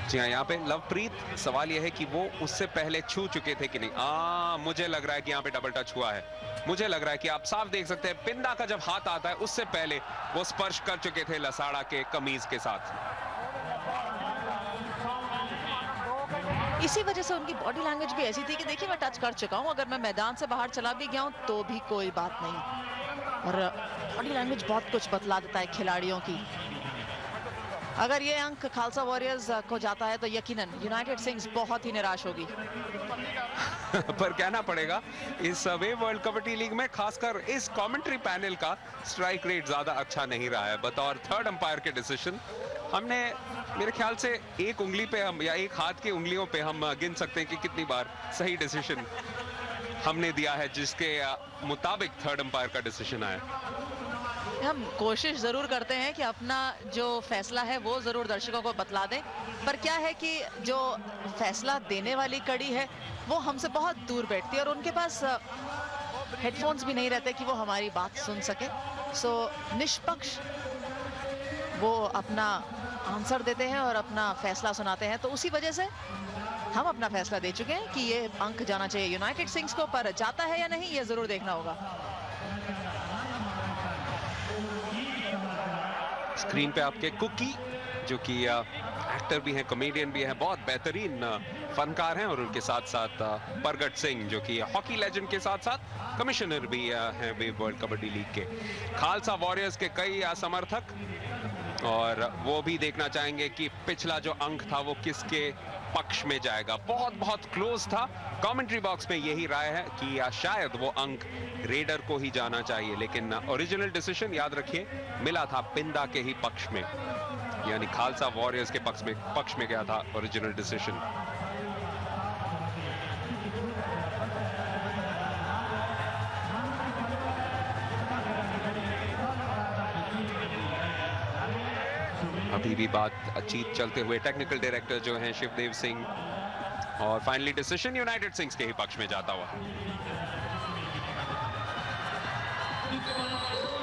जी हाँ, यहाँ पे लवप्रीत, सवाल यह है कि वो उससे पहले छू चुके थे कि नहीं। मुझे लग रहा है कि यहाँ पे डबल टच हुआ है। मुझे लग रहा है कि आप साफ देख सकते हैं पिंदा का जब हाथ आता है उससे पहले वो स्पर्श कर चुके थे लसाड़ा के कमीज के साथ। इसी वजह से उनकी बॉडी लैंग्वेज भी ऐसी थी कि देखिए मैं टच कर चुका हूं, अगर मैं मैदान से बाहर चला भी गया हूं तो भी कोई बात नहीं। और बॉडी लैंग्वेज बहुत कुछ बतला देता है खिलाड़ियों की। अगर ये अंक खालसा वॉरियर्स को जाता है तो यकीनन यूनाइटेड सिंग्स बहुत ही निराश होगी। पर कहना पड़ेगा इस वे वर्ल्ड कबड्डी लीग में खासकर इस कमेंट्री पैनल का स्ट्राइक रेट ज्यादा अच्छा नहीं रहा है। बतौर थर्ड अंपायर के डिसीजन हमने, मेरे ख्याल से एक उंगली पे हम, या एक हाथ की उंगलियों पे हम गिन सकते हैं कि कितनी बार सही डिसीजन हमने दिया है जिसके मुताबिक थर्ड अंपायर का डिसीजन आया। हम कोशिश जरूर करते हैं कि अपना जो फैसला है वो जरूर दर्शकों को बतला दें, पर क्या है कि जो फैसला देने वाली कड़ी है वो हमसे बहुत दूर बैठती है और उनके पास हेडफोन्स भी नहीं रहते कि वो हमारी बात सुन सके। सो निष्पक्ष वो अपना आंसर देते हैं और अपना फैसला सुनाते हैं, तो उसी वजह से हम अपना फैसला दे चुके हैं कि ये अंक जाना चाहिए यूनाइटेड सिंग्स को, पर जाता है या नहीं ये जरूर देखना होगा। स्क्रीन पे आपके कुकी, जो कि एक्टर भी हैं, कॉमेडियन भी हैं, बहुत बेहतरीन फनकार हैं, और उनके साथ साथ परगट सिंह जो कि हॉकी लेजेंड के साथ साथ कमिश्नर भी हैं वे वर्ल्ड कबड्डी लीग के। खालसा वॉरियर्स के कई समर्थक, और वो भी देखना चाहेंगे कि पिछला जो अंक था वो किसके पक्ष में जाएगा। बहुत बहुत क्लोज था। कमेंट्री बॉक्स में यही राय है कि शायद वो अंक रेडर को ही जाना चाहिए, लेकिन ओरिजिनल डिसीजन याद रखिए मिला था पिंदा के ही पक्ष में, यानी खालसा वॉरियर्स के पक्ष में गया था ओरिजिनल डिसीजन। अभी भी बातचीत चलते हुए टेक्निकल डायरेक्टर जो हैं शिवदेव सिंह, और फाइनली डिसीजन यूनाइटेड सिंग्स के ही पक्ष में जाता हुआ।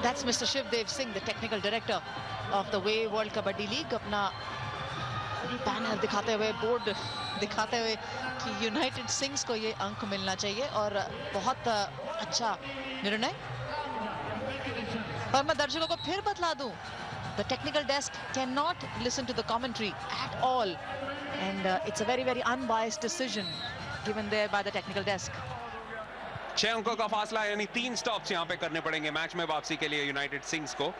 That's Mr. Shivdev Singh, the technical director of the Way World Kabaddi League, अपना बैनर दिखाते हुए, बोर्ड दिखाते हुए कि यूनाइटेड सिंग्स को ये अंक मिलना चाहिए, और बहुत अच्छा निर्णय। और मैं दर्शकों को फिर बतला दूं, the technical desk cannot listen to the commentary at all, and it's a very unbiased decision given there by the technical desk. 6 अंकों का फासला, यानी 3 स्टॉप्स यहां पे करने पड़ेंगे मैच में वापसी के लिए यूनाइटेड सिंग्स को।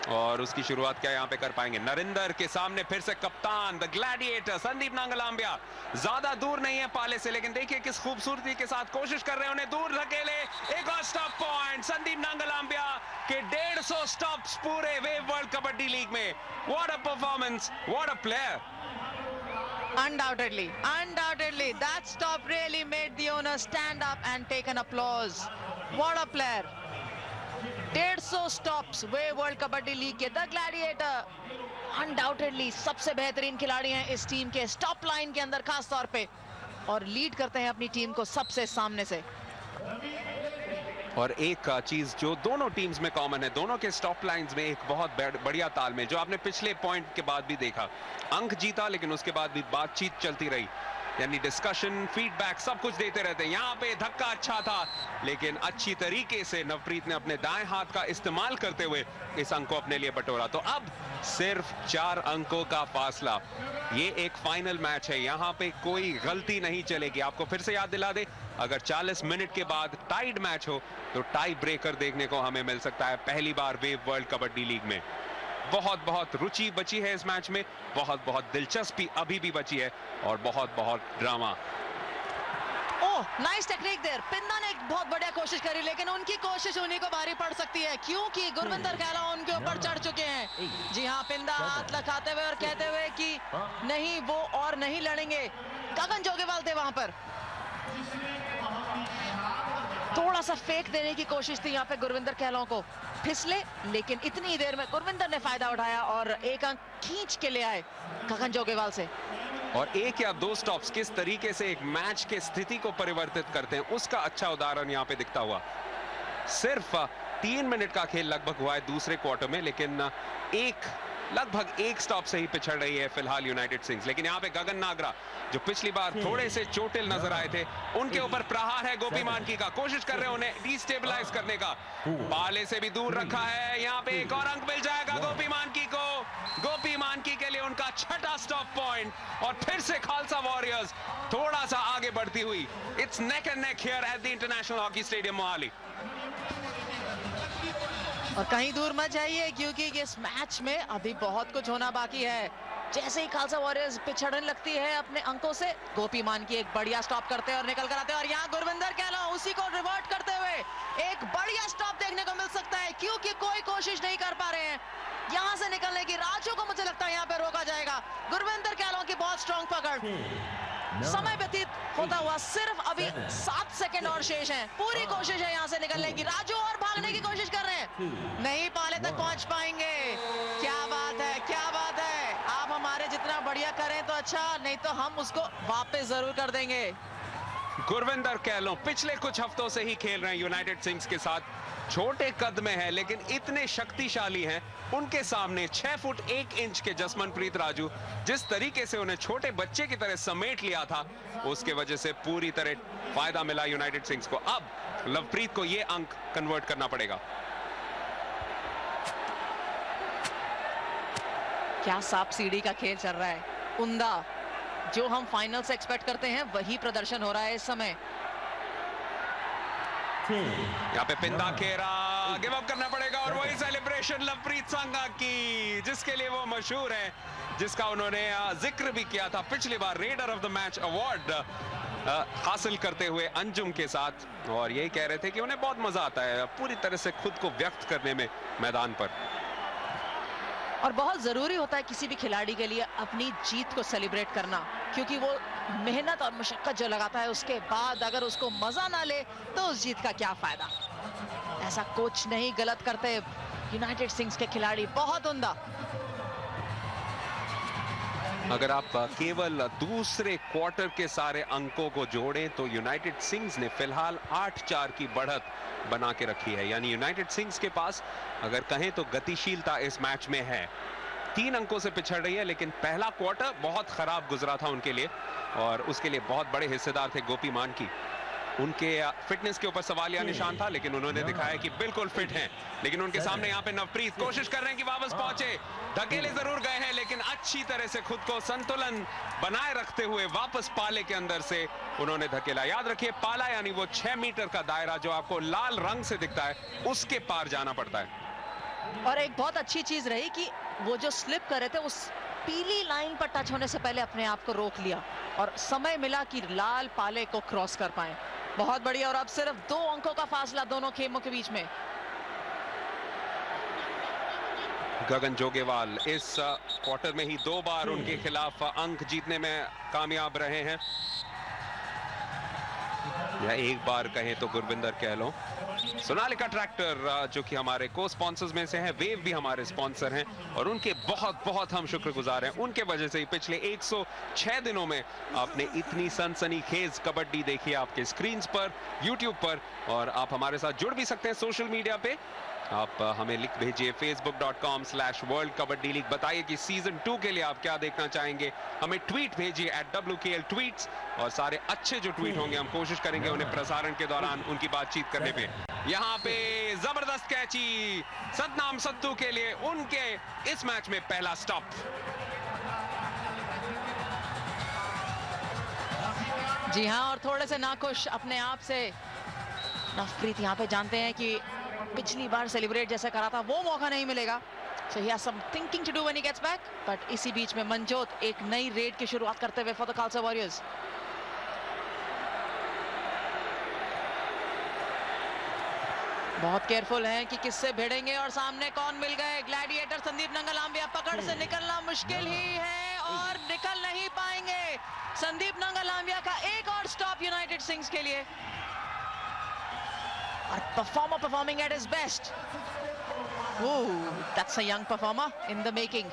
और उसकी शुरुआत क्या यहां पे कर पाएंगे? नरिंदर के सामने फिर से कप्तान द ग्लैडिएटर संदीप नांगलांबिया, ज्यादा दूर नहीं है पाले से, लेकिन देखिए किस खूबसूरती के साथ कोशिश कर रहे हैं उन्हें दूर धकेले। एक और स्टॉप पॉइंट संदीप नांगलांबिया के 150 स्टॉप्स पूरे वेव वर्ल्ड कबड्डी लीग में। What a performance, what a player. Undoubtedly, that stop really made the owner stand up and take an applause. What a player. 150 stops way world kabaddi league के the gladiator, undoubtedly सबसे बेहतरीन खिलाड़ी हैं इस team के stop line के अंदर खास तौर पे, और लीड करते हैं अपनी टीम को सबसे सामने से। और एक चीज जो दोनों टीम्स में कॉमन है, दोनों के स्टॉप लाइंस में एक बहुत बढ़िया तालमेल, जो आपने पिछले पॉइंट के बाद भी देखा। अंक जीता लेकिन उसके बाद भी बातचीत चलती रही, यानी डिस्कशन, फीडबैक सब कुछ देते रहते हैं। यहाँ पे धक्का अच्छा था, लेकिन अच्छी तरीके से नवप्रीत ने अपने दाएं हाथ का इस्तेमाल करते हुए इस अंक को अपने लिए बटोरा। तो अब सिर्फ 4 अंकों का फासला। ये एक फाइनल मैच है, यहाँ पे कोई गलती नहीं चलेगी। आपको फिर से याद दिला दे, अगर 40 मिनट के बाद टाइड मैच हो तो टाई ब्रेकर देखने को हमें मिल सकता है पहली बार वेव वर्ल्ड कबड्डी लीग में। बहुत रुचि बची है इस मैच में, बहुत दिलचस्पी अभी भी बची है, और बहुत drama. Oh, nice technique there. Pinda ने एक बहुत बढ़िया कोशिश करी, लेकिन उनकी कोशिश उन्हीं को भारी पड़ सकती है, क्योंकि गुरविंदर कहला उनके ऊपर चढ़ चुके हैं। जी हाँ, पिंदा हाथ लखाते हुए और कहते हुए कि नहीं वो और नहीं लड़ेंगे। गगन जोगेवाल थे वहां पर, थोड़ा सा फेक देने की कोशिश थी यहाँ पे गुरविंदर कहलों को, फिसले, लेकिन इतनी देर में गुरविंदर ने फायदा उठाया और एक अंक खींच के ले आए गगन जोगेवाल से। और 1 या 2 स्टॉप्स किस तरीके से एक मैच के स्थिति को परिवर्तित करते हैं, उसका अच्छा उदाहरण यहाँ पे दिखता हुआ। सिर्फ 3 मिनट का खेल लगभग हुआ है दूसरे क्वार्टर में, लेकिन लगभग एक स्टॉप से ही पिछड़ रही है फिलहाल यूनाइटेड सिंग्स। लेकिन यहाँ पे गगन नागरा, जो पिछली बार थोड़े से चोटिल नजर आए थे, उनके ऊपर प्रहार है गोपी मानकी का, कोशिश कर रहे हैं उन्हें डिस्टेबलाइज करने का। पाले से भी दूर रखा है, यहाँ पे एक और अंक मिल जाएगा गोपी मानकी को। गोपी मानकी के लिए उनका 6ठा स्टॉप पॉइंट, और फिर से खालसा वॉरियर्स थोड़ा सा आगे बढ़ती हुई। It's neck and neck here at the international hockey stadium Mohali. और कहीं दूर मत जाइए, क्योंकि इस मैच में अभी बहुत कुछ होना बाकी है। जैसे ही खालसा वॉरियर्स पिछड़ने लगती है अपने अंकों से, गोपी मान की एक बढ़िया स्टॉप करते हैं और निकल कर आते हैं, और यहाँ गुरविंदर कहला उसी को रिवर्ट करते हुए एक बढ़िया स्टॉप देखने को मिल सकता है, क्योंकि कोई कोशिश नहीं कर पा रहे हैं यहाँ से निकलने की। राजू को मुझे लगता है यहाँ पे रोका जाएगा। गुरविंदर कहलों की बहुत स्ट्रॉन्ग पकड़, समय व्यतीत होता हुआ सिर्फ अभी 7 सेकंड और शेष हैं। पूरी कोशिश है यहाँ से निकलने की। राजू और भागने की कोशिश कर रहे हैं, नहीं पाले तक पहुंच पाएंगे। क्या बात है, क्या बात है। आप हमारे जितना बढ़िया करें तो अच्छा, नहीं तो हम उसको वापस जरूर कर देंगे। गुरविंदर कहलों पिछले कुछ हफ्तों से ही खेल रहे हैं यूनाइटेड सिंग्स के साथ। छोटे कद में है लेकिन इतने शक्तिशाली हैं। उनके सामने 6 फुट 1 इंच के जसमनप्रीत राजू जिस तरीके से उन्हें छोटे बच्चे की तरह समेट लिया था, उसके वजह से पूरी तरह फायदा मिला यूनाइटेड सिंग्स को। अब लवप्रीत को यह अंक कन्वर्ट करना पड़ेगा। क्या सांप सीढ़ी का खेल चल रहा है। उम्दा, जो हम फाइनल से एक्सपेक्ट करते हैं वही प्रदर्शन हो रहा है इस समय। यहाँ पे पिंदा खेरा, गिव अप करना पड़ेगा, और वही सेलिब्रेशन लवप्रीत संघा की जिसके लिए वो मशहूर है, जिसका उन्होंने जिक्र भी किया था पिछली बार raider of the match award हासिल करते हुए अंजुम के साथ। और यही कह रहे थे कि उन्हें बहुत मजा आता है पूरी तरह से खुद को व्यक्त करने में मैदान पर, और बहुत जरूरी होता है किसी भी खिलाड़ी के लिए अपनी जीत को सेलिब्रेट करना, क्योंकि वो मेहनत और मशक्कत जो लगाता है उसके बाद अगर उसको मजा ना ले तो उस जीत का क्या फायदा। ऐसा कोच नहीं गलत करते यूनाइटेड सिंग्स के खिलाड़ी, बहुत उम्दा। अगर आप केवल दूसरे क्वार्टर के सारे अंकों को जोड़ें तो यूनाइटेड सिंग्स ने फिलहाल 8-4 की बढ़त बना के रखी है। यानी यूनाइटेड सिंग्स के पास अगर कहें तो गतिशीलता इस मैच में है। 3 अंकों से पिछड़ रही है, लेकिन पहला क्वार्टर बहुत खराब गुजरा था उनके लिए, और उसके लिए बहुत बड़े हिस्सेदार थे गोपी मानकी। उनके फिटनेस के ऊपर सवालिया निशान था, लेकिन उन्होंने दिखाया कि बिल्कुल फिट हैं। लेकिन उनके सामने यहाँ पे नवप्रीत कोशिश कर रहे हैं कि वापस पहुंचे, धकेले जरूर गए हैं लेकिन अच्छी तरह से खुद को संतुलन बनाए रखते हुए वापस पाले के अंदर से उन्होंने धकेला। याद रखिए पाला यानी वो 6 मीटर का दायरा जो आपको लाल रंग से दिखता है, उसके पार जाना पड़ता है। और एक बहुत अच्छी चीज रही कि वो जो स्लिप कर रहे थे उस पीली लाइन पर टच होने से पहले अपने आप को रोक लिया और समय मिला कि लाल पाले को क्रॉस कर पाए। बहुत बढ़िया। और अब सिर्फ 2 अंकों का फासला दोनों खेमों के बीच में। गगन जोगेवाल इस क्वार्टर में ही 2 बार उनके खिलाफ अंक जीतने में कामयाब रहे हैं, या एक बार कहें तो गुरविंदर कह लो। सोनालिका ट्रैक्टर जो कि हमारे को स्पॉन्सर्स में से हैं, वेव भी हमारे स्पॉन्सर हैं और उनके बहुत बहुत हम शुक्रगुजार हैं। उनके वजह से ही पिछले 106 दिनों में आपने इतनी सनसनीखेज कबड्डी देखी आपके स्क्रीन्स पर, यूट्यूब पर, और आप हमारे साथ जुड़ भी सकते हैं सोशल मीडिया पे। आप हमें लिख भेजिए facebook.com/वर्ल्ड कबड्डी लीग। बताइए कि सीजन 2 के लिए आप क्या देखना चाहेंगे। हमें ट्वीट भेजिए @WKL tweets, और सारे अच्छे जो ट्वीट होंगे हम कोशिश करेंगे उन्हें प्रसारण के दौरान उनकी बातचीत करने पे। यहाँ पे जबरदस्त कैची सतनाम सत्तू के लिए, उनके इस मैच में पहला स्टॉप। जी हाँ, और थोड़े से नाखुश अपने आप से नवप्रीत यहाँ पे जानते हैं कि पिछली बार सेलिब्रेट जैसे करा था वो मौका नहीं मिलेगा। So he has some thinking to do when he gets back. But इसी बीच में मनजोत एक नई रेड की शुरुआत करते हुए for the Khalsa Warriors. बहुत केयरफुल हैं कि किससे भिड़ेंगे और सामने कौन मिल गए। ग्लैडिएटर संदीप नंगलाम्बिया, पकड़ से निकलना मुश्किल ही है और निकल नहीं पाएंगे। संदीप नंगलाम्बिया का एक और स्टॉप यूनाइटेड सिंग्स के लिए। और performer performing at his best. That's a young performer in the making.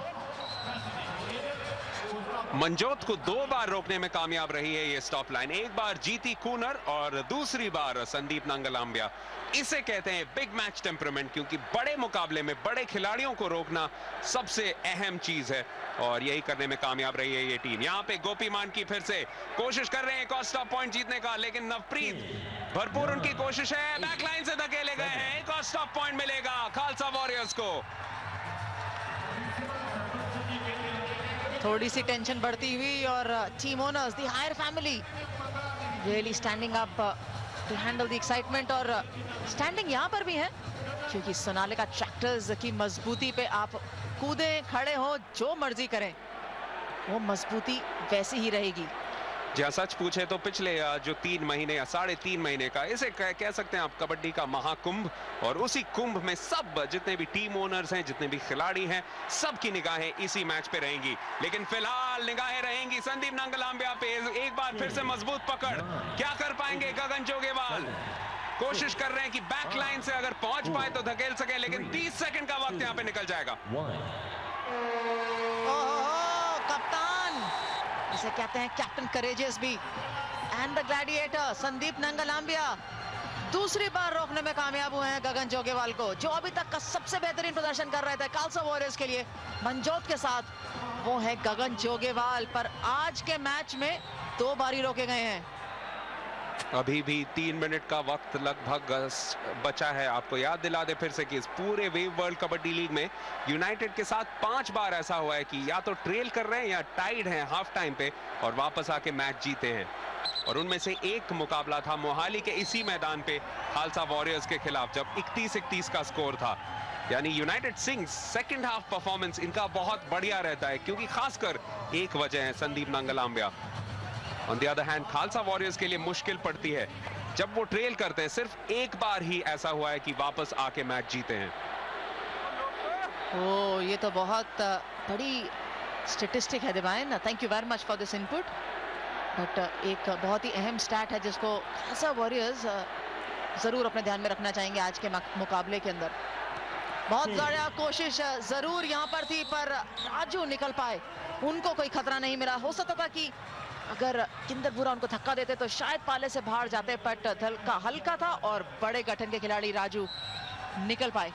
Manjot को 2 बार रोकने में कामयाब रही है ये स्टॉप लाइन। एक बार जीती कूनर और दूसरी बार संदीप नंगलाम्बिया। इसे कहते हैं बिग मैच टेम्परामेंट, क्योंकि बड़े मुकाबले में बड़े खिलाड़ियों को रोकना सबसे अहम चीज है और यही करने में कामयाब रही है ये टीम। यहाँ पे गोपी मान की फिर से कोशिश कर रहे हैं एक और स्टॉप पॉइंट जीतने का, लेकिन नवप्रीत भरपूर उनकी कोशिश है, बैकलाइन से धकेले गए हैं। एक और स्टॉप पॉइंट मिलेगा खालसा वॉरियर्स को। थोड़ी सी टेंशन बढ़ती हुई और team owners, the Hayer family really standing up to handle the excitement. और स्टैंडिंग यहाँ पर भी है क्योंकि सोनालिका ट्रैक्टर्स की मजबूती पे आप कूदे खड़े हो जो मर्जी करें, वो मजबूती वैसी ही रहेगी। जहाँ सच पूछे तो पिछले जो 3 महीने या 3.5 महीने का, इसे कह सकते हैं आप कबड्डी का महाकुंभ, और उसी कुंभ में सब जितने भी टीम ओनर्स हैं, जितने भी खिलाड़ी हैं, सबकी निगाहें इसी मैच पे रहेंगी। लेकिन फिलहाल निगाहें रहेंगी संदीप नंगलाम्बिया पे। एक बार फिर से मजबूत पकड़, क्या कर पाएंगे गगन जोगेवाल? कोशिश कर रहे हैं कि बैक लाइन से अगर पहुंच पाए तो धकेल सके, लेकिन 30 सेकंड का वक्त यहाँ पे निकल जाएगा। इसे कहते हैं कैप्टन करेजियस भी। एंड द ग्लैडिएटर संदीप नंगलाम्बिया दूसरी बार रोकने में कामयाब हुए हैं गगन जोगेवाल को, जो अभी तक का सबसे बेहतरीन प्रदर्शन कर रहे थे खालसा वॉरियर्स के लिए मनजोत के साथ। वो है गगन जोगेवाल, पर आज के मैच में 2 बार ही रोके गए हैं। अभी भी 3 मिनट का वक्त लगभग बचा है। आपको याद दिला दे फिर से कि इस पूरे वेव वर्ल्ड कबड्डी लीग में यूनाइटेड के साथ 5 बार ऐसा हुआ है कि या तो ट्रेल कर रहे हैं या टाइड हैं हाफ टाइम पे और वापस आके मैच जीते हैं। और उनमें से एक मुकाबला था मोहाली के इसी मैदान पे खालसा वॉरियर्स के खिलाफ, जब 31-31 का स्कोर था। यानी United sings second half performance इनका बहुत बढ़िया रहता है, क्योंकि खासकर एक वजह है Sandeep Nangalambia. On the other hand Khalsa warriors के लिए मुश्किल पड़ती है जब वो ट्रेल करते हैं। सिर्फ एक बार ही ऐसा हुआ है कि वापस आके मैच जीते हैं। ओ, ये तो बहुत बड़ी स्टैटिस्टिक है Diwan. Thank you very much for this input. But एक बहुत ही अहम स्टैट है जिसको खालसा वॉरियर्स जरूर अपने ध्यान में रखना चाहेंगे आज के मुकाबले के अंदर। बहुत ज्यादा कोशिश जरूर यहाँ पर थी, पर राजू निकल पाए, उनको कोई खतरा नहीं मिला। हो सकता था कि अगर किंदरपुरा उनको धक्का देते तो शायद पाले से बाहर जाते, बट धक्का हल्का था और बड़े गठन के खिलाड़ी राजू निकल पाए।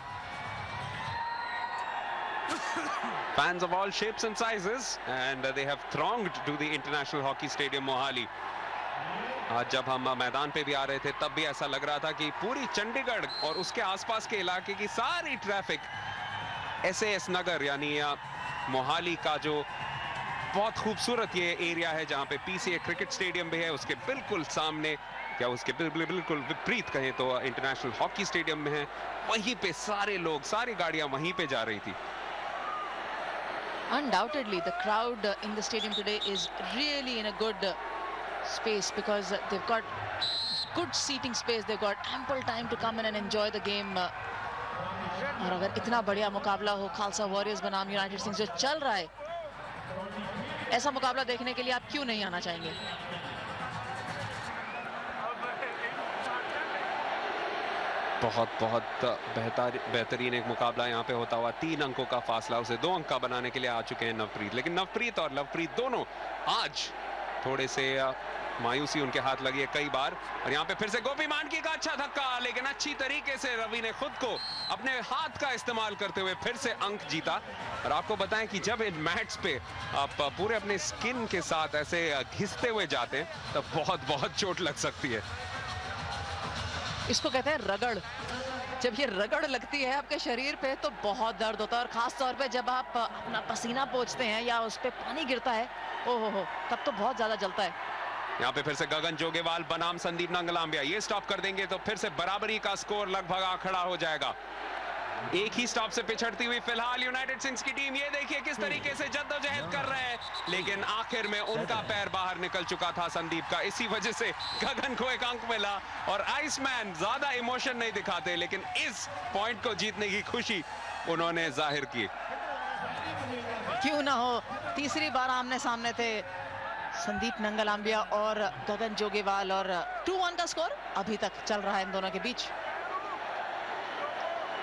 Fans of all shapes and sizes, and they have thronged to the International Hockey Stadium Mohali. आज जब हम मैदान पे भी आ रहे थे तब भी ऐसा लग रहा था कि पूरी चंडीगढ़ और उसके आसपास के इलाके की सारी ट्रैफिक SAS नगर यानी मोहाली का जो बहुत खूबसूरत ये एरिया है जहां पे PCA क्रिकेट स्टेडियम भी है, उसके बिल्कुल सामने क्या उसके बिल्कुल विपरीत कहें तो इंटरनेशनल हॉकी स्टेडियम में है, वहीं पे सारे लोग सारी गाड़ियां वहीं पे जा रही थी। Undoubtedly, the crowd in the stadium today is really in a good space because they've got good seating space. They've got ample time to come in and enjoy the game. और अगर इतना बढ़िया मुकाबला हो खालसा वॉरियर्स बनाम United Singh जो चल रहा है, ऐसा मुकाबला देखने के लिए आप क्यों नहीं आना चाहेंगे? बहुत बेहतरीन एक मुकाबला यहाँ पे होता हुआ, 3 अंकों का फासला, उसे 2 अंक का बनाने के लिए आ चुके हैं नवप्रीत, लेकिन नवप्रीत और लवप्रीत दोनों आज थोड़े से मायूसी उनके हाथ लगी है कई बार। और यहाँ पे फिर से गोपी मानकी का अच्छा धक्का, लेकिन अच्छी तरीके से रवि ने खुद को अपने हाथ का इस्तेमाल करते हुए फिर से अंक जीता। और आपको बताएं कि जब इन मैट्स पे आप पूरे अपने स्किन के साथ ऐसे घिसते हुए जाते हैं तब बहुत चोट लग सकती है। इसको कहते हैं रगड़। जब ये रगड़ लगती है आपके शरीर पे तो बहुत दर्द होता है, और खास तौर पे जब आप अपना पसीना पोंछते हैं या उस पे पानी गिरता है, ओहो तब तो बहुत ज्यादा जलता है। यहाँ पे फिर से गगन जोगेवाल बनाम संदीप नांगलांबिया, ये स्टॉप कर देंगे तो फिर से बराबरी का स्कोर लगभग आ खड़ा हो जाएगा। एक ही स्टॉप से पिछड़ती हुई फिलहाल यूनाइटेड सिंग्स की टीम, ये देखिए किस तरीके से जद्दोजहद कर रहे हैं, लेकिन आखिर में उनका पैर बाहर निकल चुका था संदीप का, इसी वजह से गगन को एक अंक मिला। और आइसमैन ज्यादा इमोशन नहीं दिखाते, लेकिन इस पॉइंट को जीतने की खुशी उन्होंने जाहिर की। क्यों ना हो, तीसरी बार आमने सामने थे संदीप नांगलांबिया और गगन जोगेवाल, और 2-1 का स्कोर अभी तक चल रहा है इन दोनों के बीच।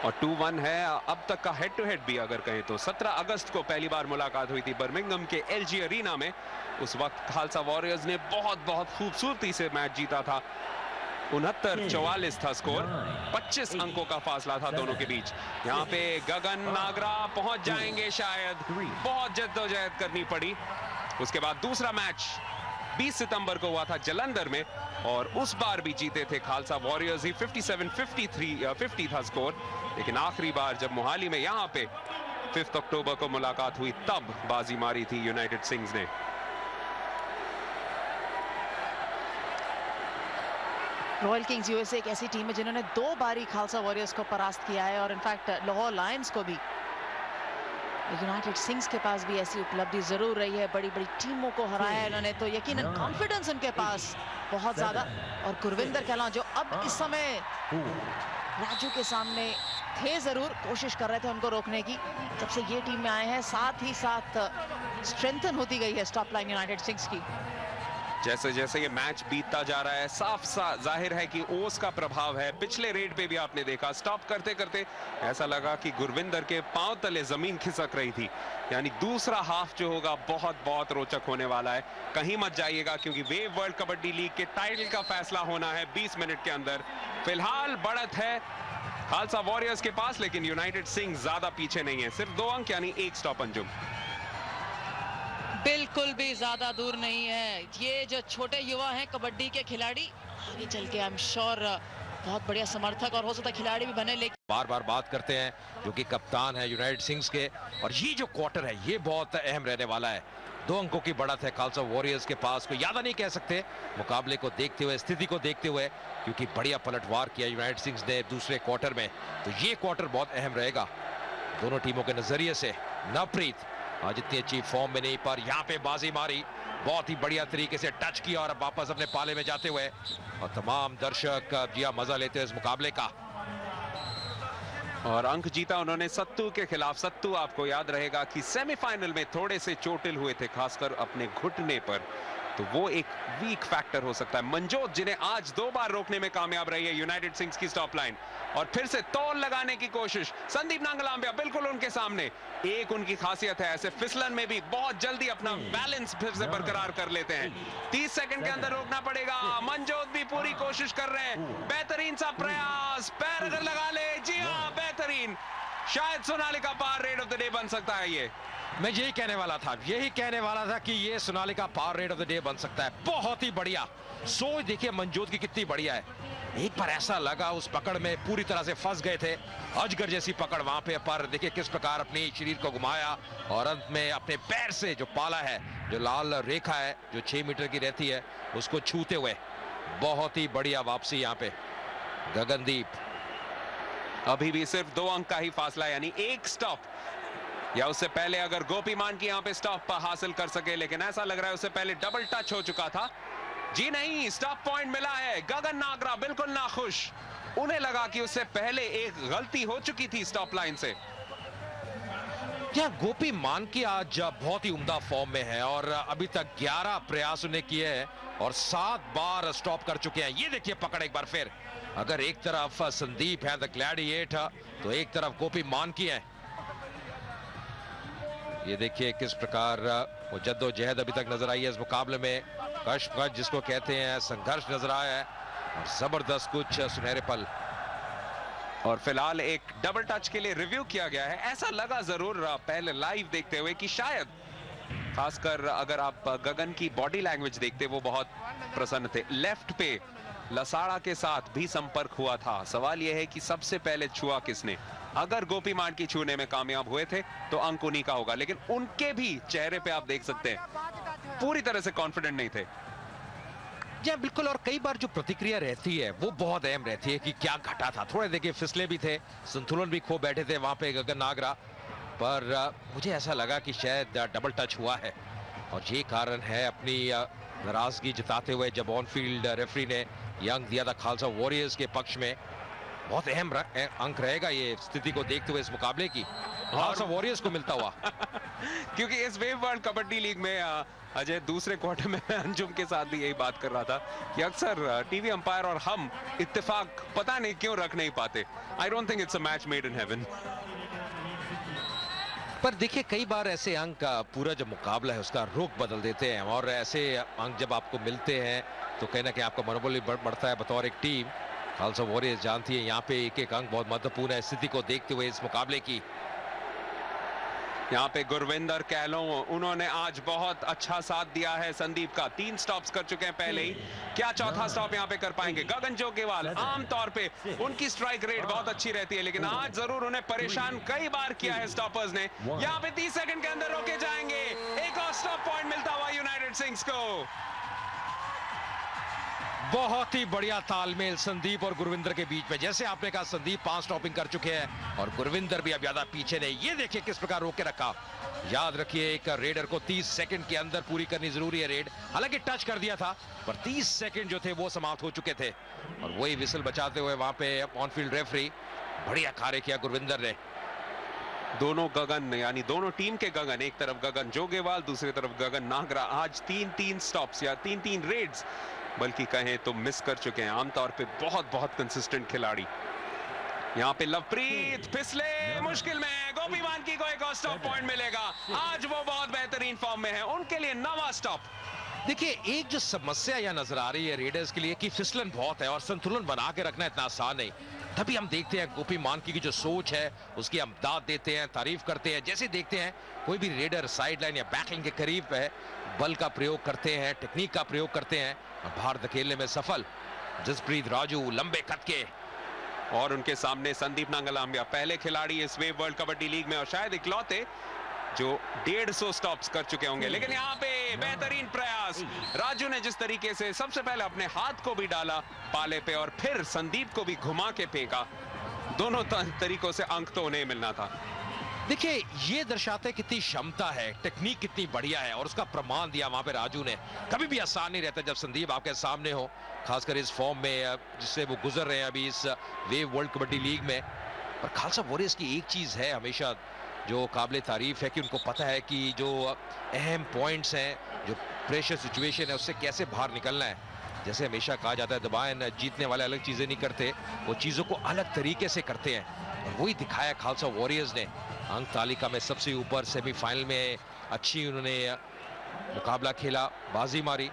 और 2-1 है अब तक का हेड टू हेड भी अगर कहें तो। 17 अगस्त को पहली बार मुलाकात हुई थी बर्मिंघम के LG अरीना में, उस वक्त खालसा वॉरियर्स ने बहुत खूबसूरती से मैच जीता था। 69-44 था स्कोर, 25 अंकों का फासला था दोनों के बीच। यहाँ पे गगन नागरा पहुंच जाएंगे शायद, बहुत जद्दोजहद करनी पड़ी। उसके बाद दूसरा मैच 20 सितंबर को हुआ था जलंधर में, और उस बार भी जीते थे खालसा वॉरियर्स ही, 57-50 था स्कोर। लेकिन आखिरी बार जब मोहाली में यहाँ पे 5 अक्टूबर को मुलाकात हुई तब बाजी मारी थी यूनाइटेड सिंग्स ने। रॉयल किंग्स यूएसए एक ऐसी टीम है जिन्होंने 2 बारी खालसा वॉरियर्स को परास्त किया है, और इनफैक्ट लाहौर लायंस को भी। यूनाइटेड सिंग्स के पास भी ऐसी उपलब्धि जरूर रही है, बड़ी टीमों को हराया है इन्होंने, तो यकीनन कॉन्फिडेंस उनके पास बहुत ज्यादा। और गुरविंदर कहलां जो अब इस समय राजू के सामने थे, जरूर कोशिश कर रहे थे उनको रोकने की। जब से ये टीम में आए हैं साथ ही साथ स्ट्रेंथन होती गई है स्टॉप लाइन यूनाइटेड सिंग्स की। जैसे जैसे ये मैच बीतता जा रहा है साफ जाहिर है कि ओस का प्रभाव है। पिछले रेड पे भी आपने देखा स्टॉप करते करते ऐसा लगा कि गुरविंदर के पांव तले जमीन खिसक रही थी। यानी दूसरा हाफ जो होगा बहुत रोचक होने वाला है, कहीं मत जाइएगा, क्योंकि वेव वर्ल्ड कबड्डी लीग के टाइटल का फैसला होना है 20 मिनट के अंदर। फिलहाल बढ़त है खालसा वॉरियर्स के पास, लेकिन यूनाइटेड सिंह ज्यादा पीछे नहीं है, सिर्फ 2 अंक यानी 1 स्टॉप। अंजुम बिल्कुल भी ज्यादा दूर नहीं है। ये जो छोटे युवा हैं कबड्डी के खिलाड़ी, आगे चल के आई एम श्योर बहुत बढ़िया समर्थक और हो सकता है खिलाड़ी भी बने। लेकिन बार बात करते हैं जो कि कप्तान है यूनाइटेड सिंग्स के, और ये जो क्वार्टर है ये बहुत अहम रहने वाला है। 2 अंकों की बढ़त है खालसा वॉरियर्स के पास, कोई ज्यादा नहीं कह सकते मुकाबले को देखते हुए, स्थिति को देखते हुए, क्योंकि बढ़िया पलटवार किया यूनाइटेड सिंग्स ने दूसरे क्वार्टर में। तो ये क्वार्टर बहुत अहम रहेगा दोनों टीमों के नजरिए से। नवप्रीत आज इतनी अच्छी फॉर्म में नहीं, पर यहाँ पे बाजी मारी, बहुत ही बढ़िया तरीके से टच किया और वापस अपने पाले में जाते हुए, और तमाम दर्शक जिया मजा लेते हैं इस मुकाबले का। और अंक जीता उन्होंने सत्तू के खिलाफ। सत्तू आपको याद रहेगा कि सेमीफाइनल में थोड़े से चोटिल हुए थे, खासकर अपने घुटने पर, तो वो एक वीक फैक्टर हो सकता है। मंजोत जिन्हें आज 2 बार रोकने में कामयाब रही है यूनाइटेड सिंग्स की स्टॉप लाइन, और फिर से तौल लगाने की कोशिश। संदीप नांगलांबिया बिल्कुल उनके सामने, एक उनकी खासियत है ऐसे फिसलन में भी बहुत जल्दी अपना बैलेंस फिर से बरकरार कर लेते हैं। 30 सेकंड के अंदर रोकना पड़ेगा। मंजोत भी पूरी कोशिश कर रहे हैं, बेहतरीन सा प्रयास, पैर अगर लगा ले, जी हाँ बेहतरीन, शायद सोनालिका पार रेड ऑफ द डे बन सकता है ये। मैं यही कहने वाला था कि ये Sonalika power rate of the day बन सकता है। बहुत ही बढ़िया सोच, देखिए मनजोत की कितनी बढ़िया है। एक बार ऐसा लगा उस पकड़ में पूरी तरह से फंस गए थे, अजगर जैसी पकड़ वहां पे, पर देखिए किस प्रकार अपने शरीर को घुमाया और अंत में अपने पैर से जो पाला है, जो लाल रेखा है जो 6 मीटर की रहती है, उसको छूते हुए बहुत ही बढ़िया वापसी यहाँ पे गगनदीप। अभी भी सिर्फ 2 अंक का ही फासला, यानी 1 स्टॉप, या उससे पहले अगर गोपी मान की यहाँ पे स्टॉप हासिल कर सके, लेकिन ऐसा लग रहा है उससे पहले डबल टच हो चुका था। जी नहीं, स्टॉप पॉइंट मिला है। गगन नागरा बिल्कुल नाखुश, उन्हें लगा कि उससे पहले एक गलती हो चुकी थी स्टॉप लाइन से। क्या गोपी मान की आज बहुत ही उम्दा फॉर्म में है और अभी तक 11 प्रयास उन्हें किए हैं और 7 बार स्टॉप कर चुके हैं। ये देखिए पकड़ एक बार फिर, अगर एक तरफ संदीप है द ग्लैडिएटर, तो एक तरफ गोपी मान की है। ये देखिए किस प्रकार वो जद्दोजहद अभी तक नजर आई है इस मुकाबले में, कश्मकश जिसको कहते हैं, संघर्ष नजर आया है और जबरदस्त कुछ सुनहरे पल। और फिलहाल एक डबल टच के लिए रिव्यू किया गया है। ऐसा लगा जरूर पहले लाइव देखते हुए कि शायद, खासकर अगर आप गगन की बॉडी लैंग्वेज देखते, वो बहुत प्रसन्न थे। लेफ्ट पे लसाड़ा के साथ भी संपर्क हुआ था। सवाल यह है कि सबसे पहले छुआ किसने। अगर गोपी मान की छूने में कामयाब हुए थे तो अंक उन्हीं का होगा, लेकिन उनके भी चेहरे पे आप देख सकते हैं पूरी तरह से कॉन्फिडेंट नहीं थे। जी बिल्कुल, और कई बार जो प्रतिक्रिया रहती है वो बहुत अहम रहती है कि क्या घटा था। थोड़े देखिए फिसले भी थे, संतुलन भी खो बैठे थे वहां पे गगन नागरा, पर मुझे ऐसा लगा कि शायद डबल टच हुआ है और ये कारण है अपनी नाराजगी जताते हुए जब ऑन फील्ड रेफरी ने ये अंक दिया था खालसा वॉरियर्स के पक्ष में। बहुत अहम अंक रहेगा ये स्थिति को देखते हुए इस मुकाबले की, खालसा वॉरियर्स को मिलता हुआ। क्योंकि इस वेव वर्ल्ड कबड्डी लीग में अजय, दूसरे क्वार्टर में अंजुम के साथ भी यही बात कर रहा था कि अक्सर टीवी अंपायर और हम इत्तेफाक पता नहीं क्यों रख नहीं पाते। I don't think it's a match made in heaven. पर देखिए कई बार ऐसे अंक पूरा जो मुकाबला है उसका रुख बदल देते हैं और ऐसे अंक जब आपको मिलते हैं तो कहीं ना कहीं आपका मनोबल भी बढ़ता है बतौर एक टीम। खालसा वॉरियर्स जानती है यहाँ पे एक एक अंक बहुत महत्वपूर्ण है स्थिति को देखते हुए इस मुकाबले की। यहाँ पे गुरविंदर कहलो, उन्होंने आज बहुत अच्छा साथ दिया है संदीप का। 3 स्टॉप्स कर चुके हैं पहले ही, क्या चौथा स्टॉप यहाँ पे कर पाएंगे? गगन जोगेवाल, आमतौर पे उनकी स्ट्राइक रेट बहुत अच्छी रहती है, लेकिन आज जरूर उन्हें परेशान कई बार किया है स्टॉपर्स ने। यहाँ पे 30 सेकंड के अंदर रोके जाएंगे। एक और स्टॉप पॉइंट मिलता हुआ यूनाइटेड सिंग्स को। बहुत ही बढ़िया तालमेल संदीप और गुरविंदर के बीच में। जैसे आपने कहा संदीप 5 स्टॉपिंग कर चुके हैं और गुरविंदर भी अब ज्यादा पीछे नहीं। ये देखिए किस प्रकार रोक के रखा। याद रखिए एक रेडर को 30 सेकंड के अंदर पूरी करनी जरूरी है रेड। हालांकि टच कर दिया था पर 30 सेकंड जो थे वो समाप्त हो चुके थे और वही विसल बचाते हुए वहां पे ऑन फील्ड रेफरी बढ़िया कार्य किया गुरविंदर ने। दोनों गगन, यानी दोनों टीम के गगन, एक तरफ गगन जोगेवाल, दूसरी तरफ गगन नागरा, आज 3-3 स्टॉप्स या 3-3 रेड्स बल्कि कहें तो मिस कर चुके हैं। आमतौर पे बहुत कंसिस्टेंट खिलाड़ी। यहाँ पे लवप्रीत फिसले, मुश्किल में है। गोपी मानकी को एक और स्टॉप पॉइंट मिलेगा। आज वो बहुत बेहतरीन फॉर्म में है, उनके लिए 9वां स्टॉप। देखिए एक जो समस्या यह नजर आ रही है रेडर्स के लिए कि फिसलन बहुत है और संतुलन बना के रखना इतना आसान नहीं। तभी हम देखते हैं गोपी मानकी की जो सोच है उसकी हम दाद देते हैं, तारीफ करते हैं। जैसे देखते हैं कोई भी रेडर साइड लाइन या बैकलाइन के करीब है, बल का प्रयोग करते हैं, टेक्निक का प्रयोग करते हैं, बाहर धकेलने में सफल। जसप्रीत राजू लंबे कद के और उनके सामने संदीप नांगलाम्बिया, पहले खिलाड़ी इस वेव वर्ल्ड कबड्डी लीग में और शायद इकलौते जो 150 स्टॉप्स कर चुके होंगे। लेकिन यहाँ पे बेहतरीन प्रयास, राजू ने जिस तरीके से सबसे पहले अपने हाथ को भी डाला पाले पे और फिर संदीप को भी घुमा के फेंका, दोनों तरीकों से अंक तो उन्हें मिलना था। देखिए ये दर्शाते कितनी क्षमता है, टेक्निक कितनी बढ़िया है और उसका प्रमाण दिया वहां पे राजू ने। कभी भी आसान नहीं रहता जब संदीप आपके सामने हो, खासकर इस फॉर्म में जिससे वो गुजर रहे हैं अभी इस वेव वर्ल्ड कबड्डी लीग में। पर खालसा वॉरियर्स की एक चीज है हमेशा जो काबिले तारीफ है कि उनको पता है कि जो अहम पॉइंट्स हैं, जो प्रेशर सिचुएशन है उससे कैसे बाहर निकलना है। जैसे हमेशा कहा जाता है दबाएं जीतने वाले अलग चीजें नहीं करते, वो चीजों को अलग तरीके से करते हैं और वही दिखाया खालसा वॉरियर्स ने। अंक तालिका में सबसे ऊपर, सेमीफाइनल में अच्छी उन्होंने मुकाबला खेला, बाजी मारी।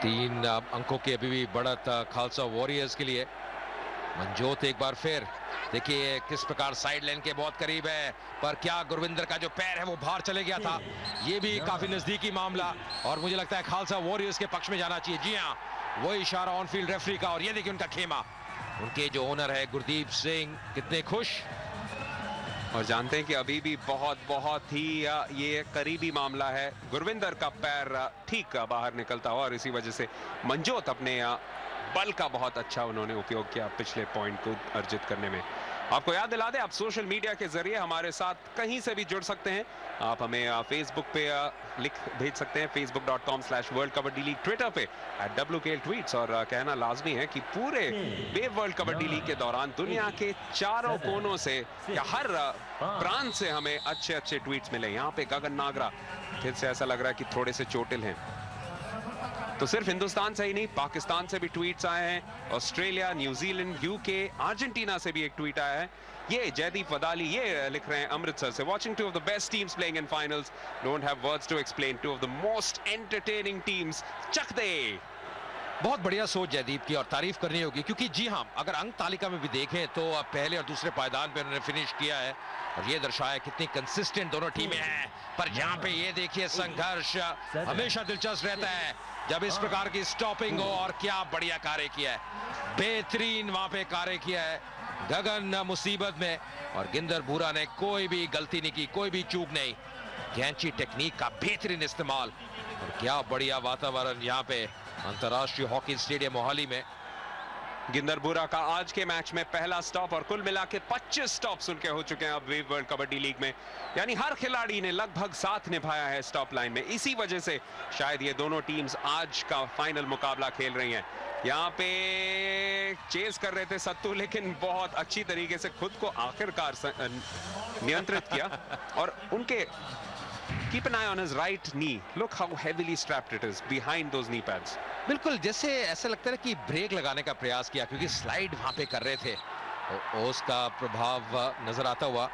तीन अंकों की अभी भी बढ़त खालसा वॉरियर्स के लिए। मंजोत एक बार फिर देखिए किस प्रकार साइड लाइन के बहुत करीब है, पर क्या गुरविंदर का जो पैर है वो बाहर चले गया था। ये भी काफी नजदीकी मामला और मुझे लगता है खालसा वॉरियर्स के पक्ष में जाना चाहिए। जी हाँ, वो इशारा ऑन फील्ड रेफरी का। और ये देखिए उनका खेमा, उनके जो ओनर है गुरदीप सिंह कितने खुश। और जानते हैं कि अभी भी बहुत ही ये करीबी मामला है। गुरविंदर का पैर ठीक बाहर निकलता हुआ और इसी वजह से मंजोत अपने बल का बहुत अच्छा उन्होंने उपयोग किया पिछले पॉइंट को अर्जित करने में। आपको याद दिला दें, आप सोशल मीडिया के जरिए हमारे साथ कहीं से भी जुड़ सकते हैं। आप हमें फेसबुक पे भेज सकते हैं, facebook.com/World Kabaddi League, ट्विटर पे @WKL Tweets। और कहना लाजमी है कि पूरे वेव वर्ल्ड कबड्डी लीग के दौरान दुनिया के चारों कोनों से या हर प्रांत से हमें अच्छे ट्वीट्स मिले। यहाँ पे गगन नागरा फिर से ऐसा लग रहा है कि थोड़े से चोटिल हैं, तो सिर्फ हिंदुस्तान से ही नहीं पाकिस्तान से भी ट्वीट्स आए हैं, ऑस्ट्रेलिया, न्यूजीलैंड, यूके, अर्जेंटीना से भी एक ट्वीट आया है। ये जयदीप वदाली ये लिख रहे हैं अमृतसर से, watching two of the best teams playing in finals, don't have words to explain, two of the most entertaining teams, चक दे। बहुत बढ़िया सोच जयदीप की और तारीफ करनी होगी, क्योंकि जी हाँ, अगर अंक तालिका में भी देखें तो पहले और दूसरे पायदान पे उन्होंने फिनिश किया है और ये दर्शाया कितनी कंसिस्टेंट दोनों टीमें हैं। पर यहाँ पे ये देखिए संघर्ष हमेशा दिलचस्प रहता है जब इस प्रकार की स्टॉपिंग हो। और क्या बढ़िया कार्य किया है, बेहतरीन वहां पे कार्य किया है गगन मुसीबत में, और गिंदर भूरा ने कोई भी गलती नहीं की, कोई भी चूक नहीं, कैंची टेक्निक का बेहतरीन इस्तेमाल। और क्या बढ़िया वातावरण यहाँ पे अंतर्राष्ट्रीय हॉकी स्टेडियम मोहाली में। गिंदर भूरा का आज के मैच में पहला स्टॉप और कुल मिला के 25 स्टॉप्स उनके हो चुके हैं अब वेव वर्ल्ड कबड्डी लीग में, यानी हर खिलाड़ी ने लगभग साथ निभाया है स्टॉप लाइन में। इसी वजह से शायद ये दोनों टीम्स आज का फाइनल मुकाबला खेल रही हैं। यहाँ पे चेस कर रहे थे सत्तू, लेकिन बहुत अच्छी तरीके से खुद को आखिरकार नियंत्रित किया और उनके keep an eye on his right knee. Look how heavily strapped it is behind those knee pads. बिल्कुल जैसे ऐसा लगता है कि ब्रेक लगाने का प्रयास किया, क्योंकि स्लाइड वहां पे कर रहे थे। ओस का प्रभाव नजर आता हुआ।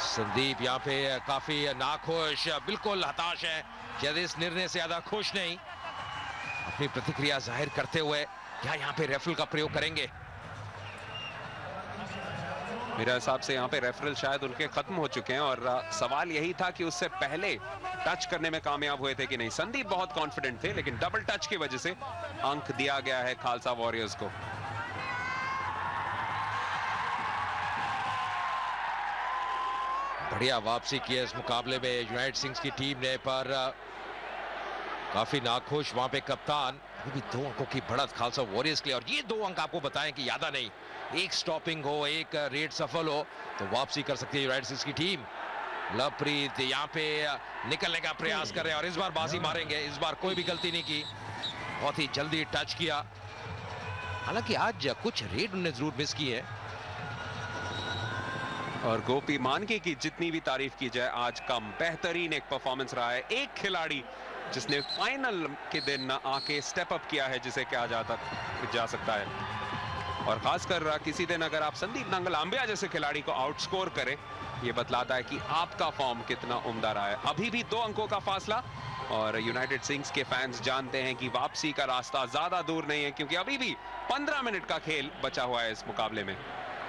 संदीप यहाँ पे काफी नाखुश, बिल्कुल हताश है, शायद इस निर्णय से ज्यादा खुश नहीं। अपनी प्रतिक्रिया जाहिर करते हुए क्या यहाँ पे रेफरल का प्रयोग करेंगे? मेरे हिसाब से यहाँ पे रेफरल शायद उनके खत्म हो चुके हैं और सवाल यही था कि उससे पहले टच करने में कामयाब हुए थे कि नहीं। संदीप बहुत कॉन्फिडेंट थे, लेकिन डबल टच की वजह से अंक दिया गया है खालसा वॉरियर्स को। बढ़िया वापसी की है इस मुकाबले में यूनाइटेड सिंग्स की टीम ने, पर काफी नाखुश वहां पे कप्तान। अभी भी 2 अंकों की बढ़त खालसा वॉरियर्स के लिए, और ये 2 अंक आपको बताएं कि यादा नहीं, एक स्टॉपिंग हो, एक रेड सफल हो तो वापसी कर सकती है यूनाइटेड स्टेट्स की टीम। लवप्रीत यहाँ पे निकलने का प्रयास कर रहे हैं और इस बार बाजी मारेंगे। इस बार कोई भी गलती नहीं की, बहुत ही जल्दी टच किया। हालांकि आज कुछ रेड उन्होंने जरूर मिस की है। और गोपी मानके की जितनी भी तारीफ की जाए, आज का बेहतरीन एक परफॉर्मेंस रहा है। एक खिलाड़ी जिसने फाइनल के दिन आके स्टेप अप किया है, जिसे कहा जा सकता है। और खासकर किसी दिन अगर आप संदीप नांगलांबिया जैसे खिलाड़ी को आउटस्कोर करें, ये बतलाता है कि आपका फॉर्म कितना उम्दा रहा है। अभी भी 2 अंकों का फासला और यूनाइटेड सिंग्स के फैंस जानते हैं कि वापसी का रास्ता ज्यादा दूर नहीं है, क्योंकि अभी भी 15 मिनट का खेल बचा हुआ है इस मुकाबले में।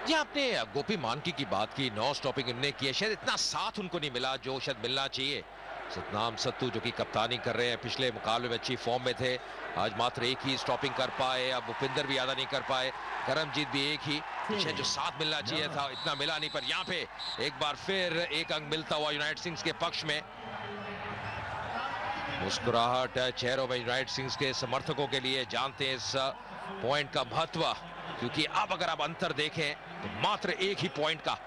जी, आपने गोपी मानकी की बात की, 9 स्टॉपिंग इन्होंने की है, शायद इतना साथ उनको नहीं मिला जो शायद मिलना चाहिए। सतनाम सत्तू जो कि कप्तानी कर रहे हैं, पिछले मुकाबले में अच्छी फॉर्म में थे, आज मात्र एक ही स्टॉपिंग कर पाए। अब भूपिंदर भी ज्यादा नहीं कर पाए, करमजीत भी एक ही, शायद जो साथ मिलना चाहिए था इतना मिला नहीं। पर यहाँ पे एक बार फिर एक अंक मिलता हुआ यूनाइटेड सिंग्स के पक्ष में। मुस्कुराहट चेहरों में यूनाइटेड सिंग्स के समर्थकों के लिए, जानते हैं इस पॉइंट का महत्व, क्योंकि अब अगर आप अंतर देखें तो मात्र एक ही पॉइंट का,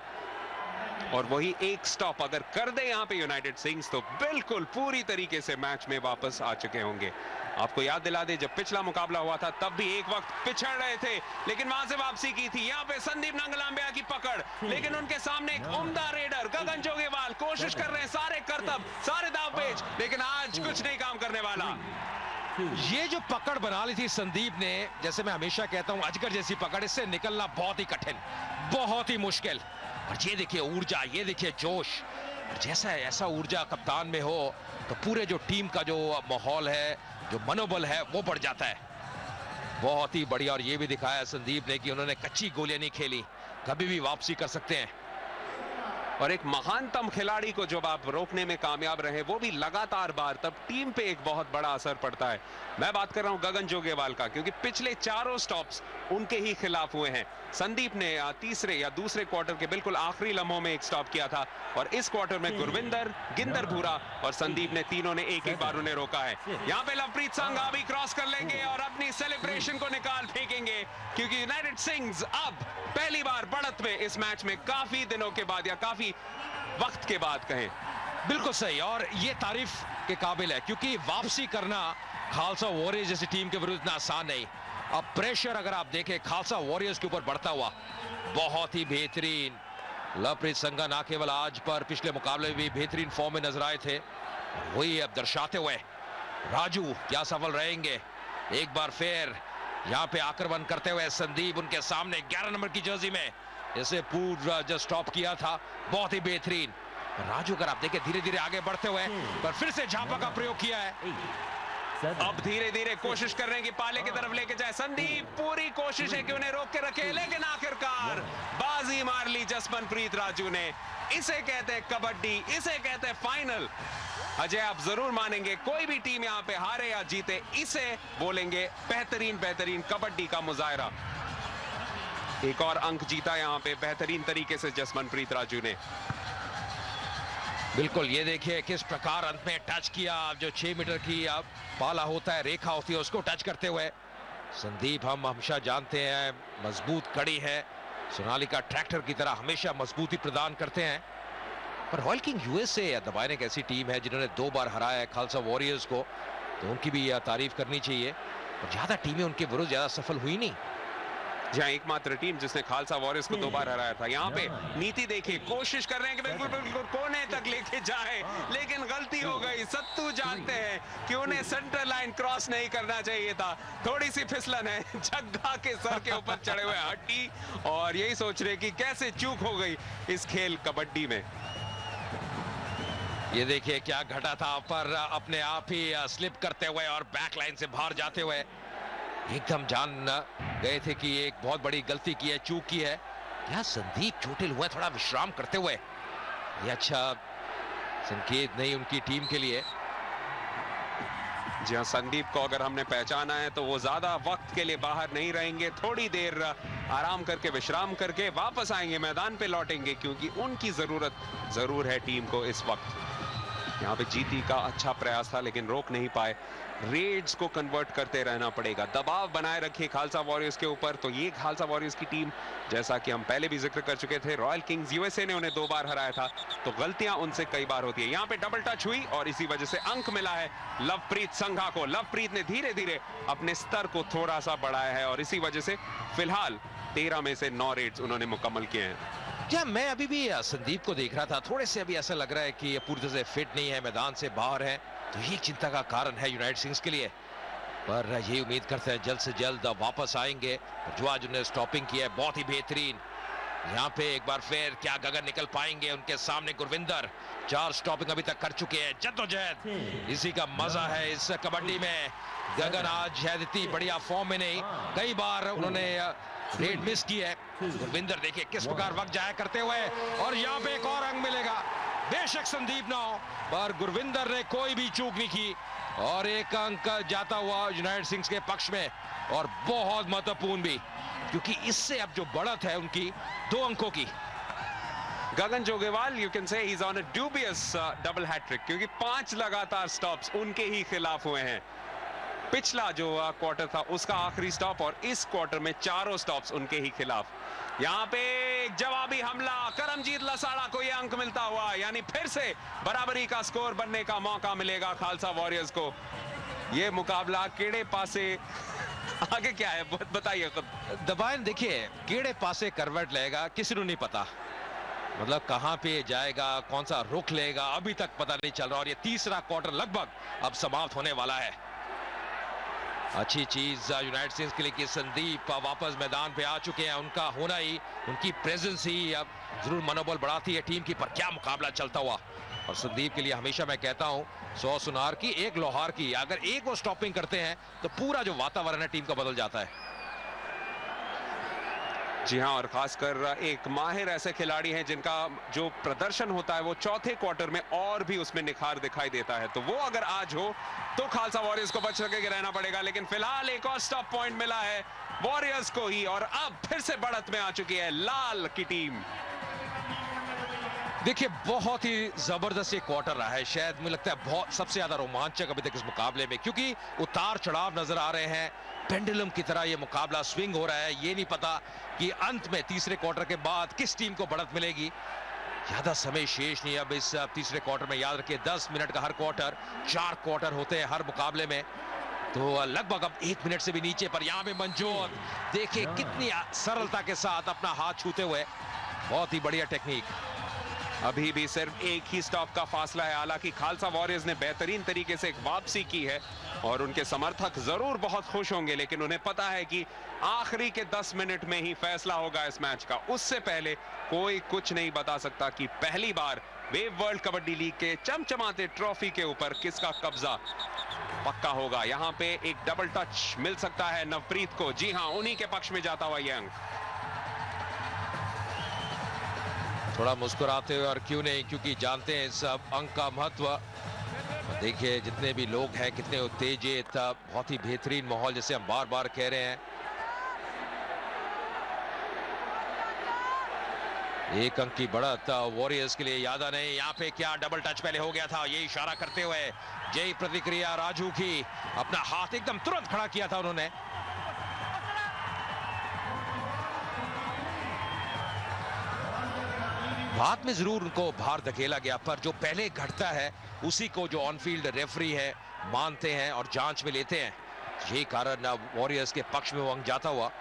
और वही एक स्टॉप अगर कर दे यहाँ पे यूनाइटेड सिंग्स तो बिल्कुल पूरी तरीके से मैच में वापस आ चुके होंगे। आपको याद दिला दे, जब पिछला मुकाबला हुआ था तब भी एक वक्त पिछड़ रहे थे, लेकिन वहां से वापसी की थी। यहाँ पे संदीप नांगलांबिया की पकड़, लेकिन उनके सामने एक उम्दा रेडर गगन जोगेवाल कोशिश कर रहे हैं, सारे करतब, सारे दावपेच, लेकिन आज कुछ नहीं काम करने वाला। ये जो पकड़ बना ली थी संदीप ने, जैसे मैं हमेशा कहता हूं, अजगर जैसी पकड़, इससे निकलना बहुत ही कठिन, बहुत ही मुश्किल। और ये देखिए ऊर्जा, ये देखिए जोश, और जैसा ऐसा ऊर्जा कप्तान में हो तो पूरे जो टीम का जो माहौल है, जो मनोबल है, वो बढ़ जाता है। बहुत ही बढ़िया, और ये भी दिखाया संदीप ने कि उन्होंने कच्ची गोलियां नहीं खेली, कभी भी वापसी कर सकते हैं। और एक महानतम खिलाड़ी को जब आप रोकने में कामयाब रहे, वो भी लगातार बार, तब टीम पे एक बहुत बड़ा असर पड़ता है। मैं बात कर रहा हूं गगन जोगेवाल का, क्योंकि पिछले चारों स्टॉप्स उनके ही खिलाफ हुए हैं। संदीप ने तीसरे या दूसरे क्वार्टर के बिल्कुल आखिरी लम्हों में एक स्टॉप किया था, और इस क्वार्टर में गुरविंदर, गिंदर भूरा और संदीप ने तीनों ने एक एक बार उन्हें रोका है। यहाँ पे लवप्रीत संघा भी क्रॉस कर लेंगे और अपनी सेलिब्रेशन को निकाल फेंकेंगे, क्योंकि यूनाइटेड सिंग्स अब पहली बार बढ़त में इस मैच में, काफी दिनों के बाद या काफी वक्त के बाद कहें। बिल्कुल सही, और ये तारीफ के काबिल है, क्योंकि वापसी करना खालसा वॉरियर्स जैसी टीम के विरुद्ध इतना आसान नहीं। अब प्रेशर अगर आप देखें खालसा वॉरियर्स के ऊपर बढ़ता हुआ, बहुत ही बेहतरीन लवप्रीत संघा ना केवल आज पर पिछले मुकाबले में भी बेहतरीन फॉर्म में नजर आए थे, वही अब दर्शाते हुए राजू क्या सफल रहेंगे। एक बार फिर यहाँ पे आक्रमण करते हुए संदीप उनके सामने 11 नंबर की जर्सी में, इसे पूरा जो स्टॉप किया था, बहुत ही बेहतरीन। राजू अगर आप देखें धीरे धीरे आगे बढ़ते हुए, पर फिर से झापा का प्रयोग किया है। अब धीरे धीरे कोशिश कर रहे हैं कि पाले की तरफ लेके जाए संदीप, पूरी कोशिश है कि उन्हें रोक के रखे, लेकिन आखिरकार बाजी मार ली जसमनप्रीत राजू ने। इसे कहते हैं कबड्डी, इसे कहते हैं फाइनल। अजय आप जरूर मानेंगे, कोई भी टीम यहाँ पे हारे या जीते, इसे बोलेंगे बेहतरीन बेहतरीन कबड्डी का मुजाहरा। एक और अंक जीता यहाँ पे बेहतरीन तरीके से जसमनप्रीत राजू ने। बिल्कुल, ये देखिए किस प्रकार अंत में टच किया, जो 6 मीटर की अब पाला होता है, रेखा होती है, उसको टच करते हुए संदीप हम हमेशा जानते हैं मजबूत कड़ी है, सोनालिका ट्रैक्टर की तरह हमेशा मजबूती प्रदान करते हैं। पर रॉयल किंग यूएसए या दबाइन एक ऐसी टीम है जिन्होंने 2 बार हराया है खालसा वॉरियर्स को, तो उनकी भी यह तारीफ करनी चाहिए। और ज्यादा टीमें उनके विरुद्ध ज्यादा सफल हुई नहीं। जहां एकमात्र टीम जिसने खालसा वॉरियर्स को 2 बार हराया था। यहाँ पे नीति देखिए, कोशिश कर रहे हैं कि बिल्कुल बिल्कुल कोने तक लेके जाए, लेकिन गलती हो गई। सत्तू जानते हैं कि उन्हें सेंटर लाइन क्रॉस नहीं करना चाहिए था, थोड़ी सी फिसलन है, जग्गा के सर के ऊपर चढ़े हुए हड्डी, और यही सोच रहे कि कैसे चूक हो गई इस खेल कबड्डी में। ये देखिए क्या घटा था, पर अपने आप ही स्लिप करते हुए और बैक लाइन से बाहर जाते हुए एकदम जान गए थे कि एक बहुत बड़ी गलती की है, चूक की है। क्या संदीप चोटिल हुए, थोड़ा विश्राम करते हुए, ये अच्छा संकेत नहीं उनकी टीम के लिए। जी हाँ, संदीप को अगर हमने पहचाना है तो वो ज्यादा वक्त के लिए बाहर नहीं रहेंगे, थोड़ी देर आराम करके विश्राम करके वापस आएंगे, मैदान पे लौटेंगे, क्योंकि उनकी जरूरत जरूर है टीम को इस वक्त। यहाँ पे जीती का अच्छा प्रयास था, लेकिन रोक नहीं पाए। रेड्स को कन्वर्ट करते रहना पड़ेगा, दबाव बनाए रखिए खालसा वॉरियर्स के ऊपर। तो ये खालसा वॉरियर्स की टीम, जैसा कि हम पहले भी जिक्र कर चुके थे, रॉयल किंग्स यूएसए ने उन्हें 2 बार हराया था, तो गलतियां उनसे कई बार होती है। यहाँ पे डबल टच हुई और इसी वजह से अंक मिला है लवप्रीत संघा को। लवप्रीत ने धीरे धीरे अपने स्तर को थोड़ा सा बढ़ाया है, और इसी वजह से फिलहाल 13 में से 9 रेड्स उन्होंने मुकम्मल किए हैं। क्या मैं अभी भी संदीप को देख रहा था, थोड़े से अभी ऐसा लग रहा है कि ये पूरी तरह से फिट नहीं है, मैदान से बाहर है, तो ये चिंता का कारण है यूनाइटेड सिंग्स के लिए। पर ये उम्मीद करते हैं जल्द से जल्द वापस आएंगे। जो आज उन्होंने स्टॉपिंग किया है बहुत ही बेहतरीन। यहाँ पे एक बार फिर क्या गगन निकल पाएंगे, उनके सामने गुरविंदर 4 स्टॉपिंग अभी तक कर चुके हैं। जद्दोजहद, इसी का मजा है इस कबड्डी में। गगन आज शायद इतनी बढ़िया फॉर्म में नहीं, कई बार उन्होंने रेड मिस की है। गुरविंदर देखिए किस प्रकार वक्त जाया करते हुए, और यहाँ पे एक और अंक मिलेगा। बेशक संदीप ना हो, पर गुरविंदर ने कोई भी चूक नहीं की, और एक अंक जाता हुआ यूनाइटेड सिंग्स के पक्ष में, और बहुत महत्वपूर्ण भी, क्योंकि इससे अब जो बढ़त है उनकी 2 अंकों की। गगन Jogewal, you can say he is on a dubious double hattrick, क्योंकि 5 लगातार स्टॉप्स उनके ही खिलाफ हुए हैं। पिछला जो क्वार्टर था उसका आखिरी स्टॉप, और इस क्वार्टर में 4 स्टॉप्स उनके ही खिलाफ। यहाँ पे एक जवाबी हमला, करमजीत लसाड़ा को यह अंक मिलता हुआ, यानी फिर से बराबरी का स्कोर बनने का मौका मिलेगा खालसा वॉरियर्स को। ये मुकाबला केड़े पासे आगे क्या है बताइए खुद। दबाइन देखिए केड़े पासे करवट लेगा किसी को नहीं पता, मतलब कहां पे जाएगा, कौन सा रुख लेगा, अभी तक पता नहीं चल रहा। और ये तीसरा क्वार्टर लगभग अब समाप्त होने वाला है। अच्छी चीज यूनाइटेड स्टेट्स के लिए कि संदीप वापस मैदान पे आ चुके हैं। उनका होना ही, उनकी प्रेजेंस ही अब जरूर मनोबल बढ़ाती है टीम की। पर क्या मुकाबला चलता हुआ, और संदीप के लिए हमेशा मैं कहता हूं 100 सुनार की 1 लोहार की, अगर एक वो स्टॉपिंग करते हैं तो पूरा जो वातावरण है टीम का बदल जाता है। जी हां, और खासकर एक माहिर ऐसे खिलाड़ी हैं जिनका जो प्रदर्शन होता है वो चौथे क्वार्टर में और भी उसमें निखार दिखाई देता है, तो वो अगर आज हो तो खालसा वॉरियर्स को बच के रहना पड़ेगा। लेकिन फिलहाल एक और स्टॉप पॉइंट मिला है वॉरियर्स को ही, और अब फिर से बढ़त में आ चुकी है लाल की टीम। देखिए बहुत ही जबरदस्त ये क्वार्टर रहा है, शायद मुझे लगता है बहुत सबसे ज्यादा रोमांचक अभी तक इस मुकाबले में, क्योंकि उतार चढ़ाव नजर आ रहे हैं, पेंडुलम की तरह ये मुकाबला स्विंग हो रहा है। ये नहीं पता कि अंत में तीसरे क्वार्टर के बाद किस टीम को बढ़त मिलेगी। ज्यादा समय शेष नहीं अब इस तीसरे क्वार्टर में। याद रखिए 10 मिनट का हर क्वार्टर, 4 क्वार्टर होते हैं हर मुकाबले में, तो लगभग अब 1 मिनट से भी नीचे पर। यहाँ पे मंजोत देखिए कितनी सरलता के साथ अपना हाथ छूते हुए, बहुत ही बढ़िया टेक्निक। अभी भी सिर्फ एक ही स्टॉप का फासला है। हालांकि खालसा वॉरियर्स ने बेहतरीन तरीके से एक वापसी की है और उनके समर्थक जरूर बहुत खुश होंगे, लेकिन उन्हें पता है कि आखिरी के 10 मिनट में ही फैसला होगा इस मैच का। उससे पहले कोई कुछ नहीं बता सकता कि पहली बार वेव वर्ल्ड कबड्डी लीग के चमचमाते ट्रॉफी के ऊपर किसका कब्जा पक्का होगा। यहाँ पे एक डबल टच मिल सकता है नवप्रीत को। जी हां, उन्हीं के पक्ष में जाता हुआ यह अंक। थोड़ा मुस्कुराते हुए, और क्यों नहीं, क्योंकि जानते हैं इस अंक का महत्व। देखिए जितने भी लोग हैं कितने उत्तेजित, बहुत ही बेहतरीन माहौल जैसे हम बार बार कह रहे हैं। एक अंक की बढ़त वॉरियर्स के लिए। याद नहीं यहाँ पे क्या डबल टच पहले हो गया था, ये इशारा करते हुए यही प्रतिक्रिया राजू की, अपना हाथ एकदम तुरंत खड़ा किया था उन्होंने। बाद में जरूर उनको बाहर धकेला गया, पर जो पहले घटता है उसी को जो ऑन फील्ड रेफरी है मानते हैं और जांच में लेते हैं। यही कारण वॉरियर्स के पक्ष में वो अंक जाता हुआ।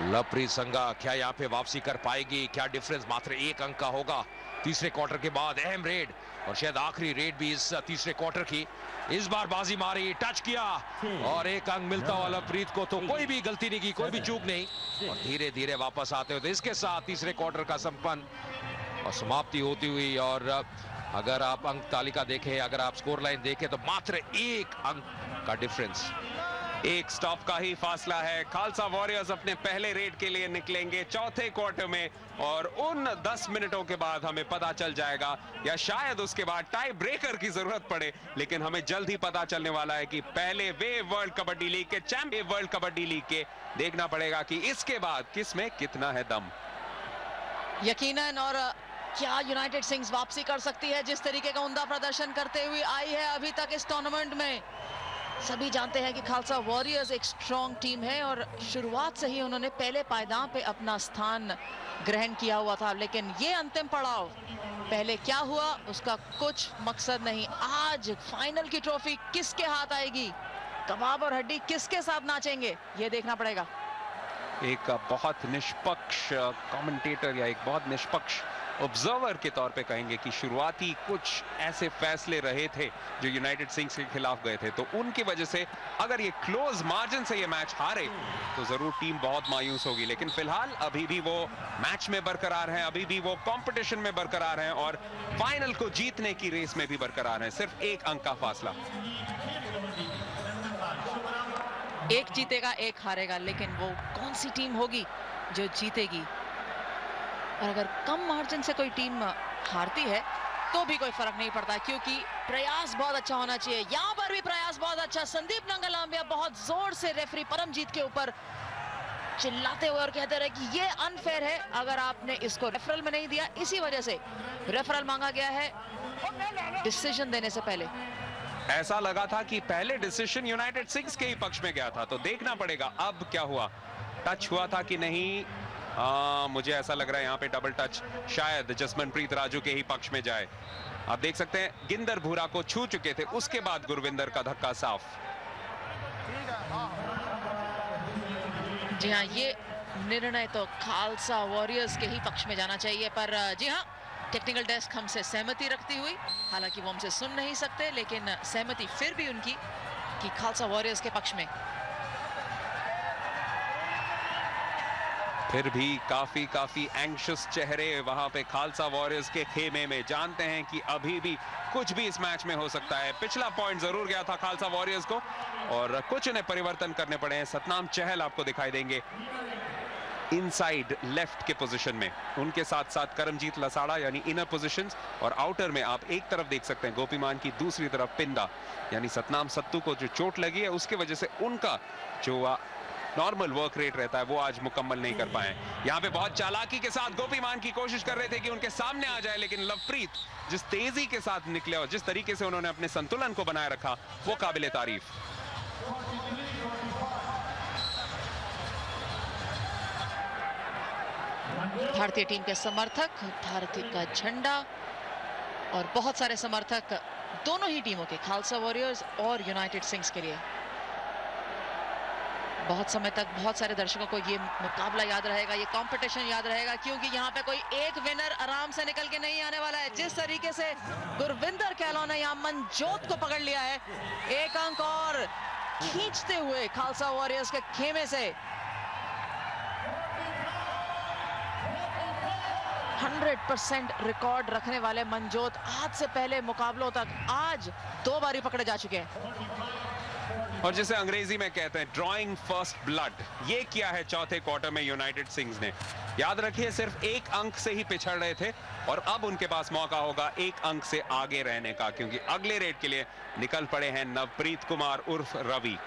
लवप्रीत संघा क्या यहाँ पे वापसी कर पाएगी? क्या डिफरेंस मात्र 1 अंक का होगा तीसरे क्वार्टर के बाद? अहम रेड और शायद आखिरी रेड भी इस तीसरे क्वार्टर की। इस बार बाजी मारी, टच किया और 1 अंक मिलता हुआ लवप्रीत को। तो कोई भी गलती नहीं की, कोई भी चूक नहीं, और धीरे धीरे वापस आते हुए। तो इसके साथ तीसरे क्वार्टर का संपन्न और समाप्ति होती हुई। और अगर आप अंक तालिका देखें, अगर आप स्कोर लाइन देखें, तो मात्र 1 अंक का डिफरेंस, एक स्टॉप का ही फासला है। खालसा वॉरियर्स अपने पहले रेड के लिए निकलेंगे चौथे क्वार्टर में, और उन 10 मिनटों के बाद हमें पता चल जाएगा, या शायद उसके बाद टाई ब्रेकर की जरूरत पड़े, लेकिन हमें जल्द ही पता चलने वाला है कि पहले वेव वर्ल्ड कबड्डी लीग के चैंपियन वर्ल्ड कबड्डी लीग के देखना पड़ेगा कि इसके बाद किस में कितना है दम। यकीनन। और क्या यूनाइटेड सिंग्स वापसी कर सकती है जिस तरीके का उम्दा प्रदर्शन करते हुए आई है अभी तक इस टूर्नामेंट में? सभी जानते हैं कि खालसा वॉरियर्स एक स्ट्रॉन्ग टीम है और शुरुआत से ही उन्होंने पहले पायदान पे अपना स्थान ग्रहण किया हुआ था, लेकिन ये अंतिम पड़ाव, पहले क्या हुआ उसका कुछ मकसद नहीं। आज फाइनल की ट्रॉफी किसके हाथ आएगी? कबाब और हड्डी किसके साथ नाचेंगे, ये देखना पड़ेगा। एक बहुत निष्पक्ष कमेंटेटर या एक बहुत निष्पक्ष ऑब्जर्वर के तौर पे कहेंगे कि शुरुआती कुछ ऐसे फैसले रहे थे जो यूनाइटेड सिंग्स के खिलाफ गए थे, तो उनकी वजह से अगर ये क्लोज मार्जिन से ये मैच हारे तो जरूर टीम बहुत मायूस होगी। लेकिन फिलहाल अभी भी वो मैच में बरकरार हैं, अभी भी वो कंपटीशन में बरकरार हैं और फाइनल को जीतने की रेस में भी बरकरार हैं। सिर्फ 1 अंक का फासला। एक जीतेगा, एक हारेगा, लेकिन वो कौन सी टीम होगी जो जीतेगी? और अगर कम मार्जिन से कोई टीम हारती है तो भी कोई फर्क नहीं पड़ता, क्योंकि प्रयास बहुत अच्छा होना चाहिए। यहाँ पर भी प्रयास बहुत अच्छा। संदीप नंगलाम्बिया बहुत जोर से रेफरी परमजीत के ऊपर चिल्लाते हुए और कहते रहे कि ये अनफेयर है, अगर आपने इसको रेफरल में नहीं दिया, इसी वजह से रेफरल मांगा गया है डिसीजन देने से पहले। ऐसा लगा था कि पहले डिसीजन यूनाइटेड सिंग्स के ही पक्ष में गया था, तो देखना पड़ेगा अब क्या हुआ, टच हुआ था कि नहीं। मुझे ऐसा लग रहा है यहाँ पे डबल टच शायद जसमनप्रीत राजू के ही पक्ष में जाए। आप देख सकते हैं गिंदर भूरा को छू चुके थे, उसके बाद गुरविंदर का धक्का साफ। जी हाँ, ये निर्णय तो खालसा वॉरियर्स के ही पक्ष में जाना चाहिए, पर जी हाँ, टेक्निकल डेस्क हमसे सहमति रखती हुई, हालांकि वो हमसे सुन नहीं सकते, लेकिन सहमति फिर भी उनकी कि खालसा वॉरियर्स के पक्ष में। फिर भी काफी एंग्शियस चेहरे वहां पे खालसा वॉरियर्स के खेमे में। जानते हैं कि अभी भी कुछ भी इस मैच में हो सकता है। पिछला पॉइंट जरूर गया था खालसा वॉरियर्स को और कुछ उन्हें परिवर्तन करने पड़े हैं। सतनाम चहल आपको दिखाई देंगे इनसाइड लेफ्ट के पोजीशन में, उनके साथ साथ करमजीत लसाड़ा यानी इनर पोजीशंस, और आउटर में आप एक तरफ देख सकते हैं गोपीमान की, दूसरी तरफ पिंदा यानी सतनाम सत्तू को जो चोट लगी है उसकी वजह से उनका जो नॉर्मल वर्क रेट रहता है वो आज मुकम्मल नहीं कर पाए। यहां पे बहुत चालाकी के साथ गोपीमान की कोशिश कर रहे थे कि उनके सामने आ जाए, लेकिन लवप्रीत जिस तेजी के साथ निकले और जिस तरीके से उन्होंने अपने संतुलन को बनाए रखा वो काबिले तारीफ। भारतीय टीम के समर्थक, भारतीय का झंडा और बहुत सारे समर्थक दोनों ही टीमों के, खालसा वॉरियर्स और यूनाइटेड सिंग्स के लिए। बहुत समय तक बहुत सारे दर्शकों को ये मुकाबला याद रहेगा, ये कंपटीशन याद रहेगा, क्योंकि यहाँ पे कोई एक विनर आराम से निकल के नहीं आने वाला है। जिस तरीके से गुरविंदर कैलो ने यहाँ मनजोत को पकड़ लिया है, एक अंक और खींचते हुए खालसा वॉरियर्स के खेमे से 100% रिकॉर्ड रखने वाले मनजोत आज से पहले मुकाबलों तक आज 2 बारी पकड़े जा चुके हैं। और जिसे अंग्रेजी में कहते हैं ड्रॉइंग फर्स्ट ब्लड, ये किया है चौथे क्वार्टर में यूनाइटेड सिंग्स ने। याद रखिए सिर्फ 1 अंक से ही पिछड़ रहे थे और अब उनके पास मौका होगा 1 अंक से आगे रहने का, क्योंकि अगले रेड के लिए निकल पड़े हैं नवप्रीत कुमार उर्फ रवि।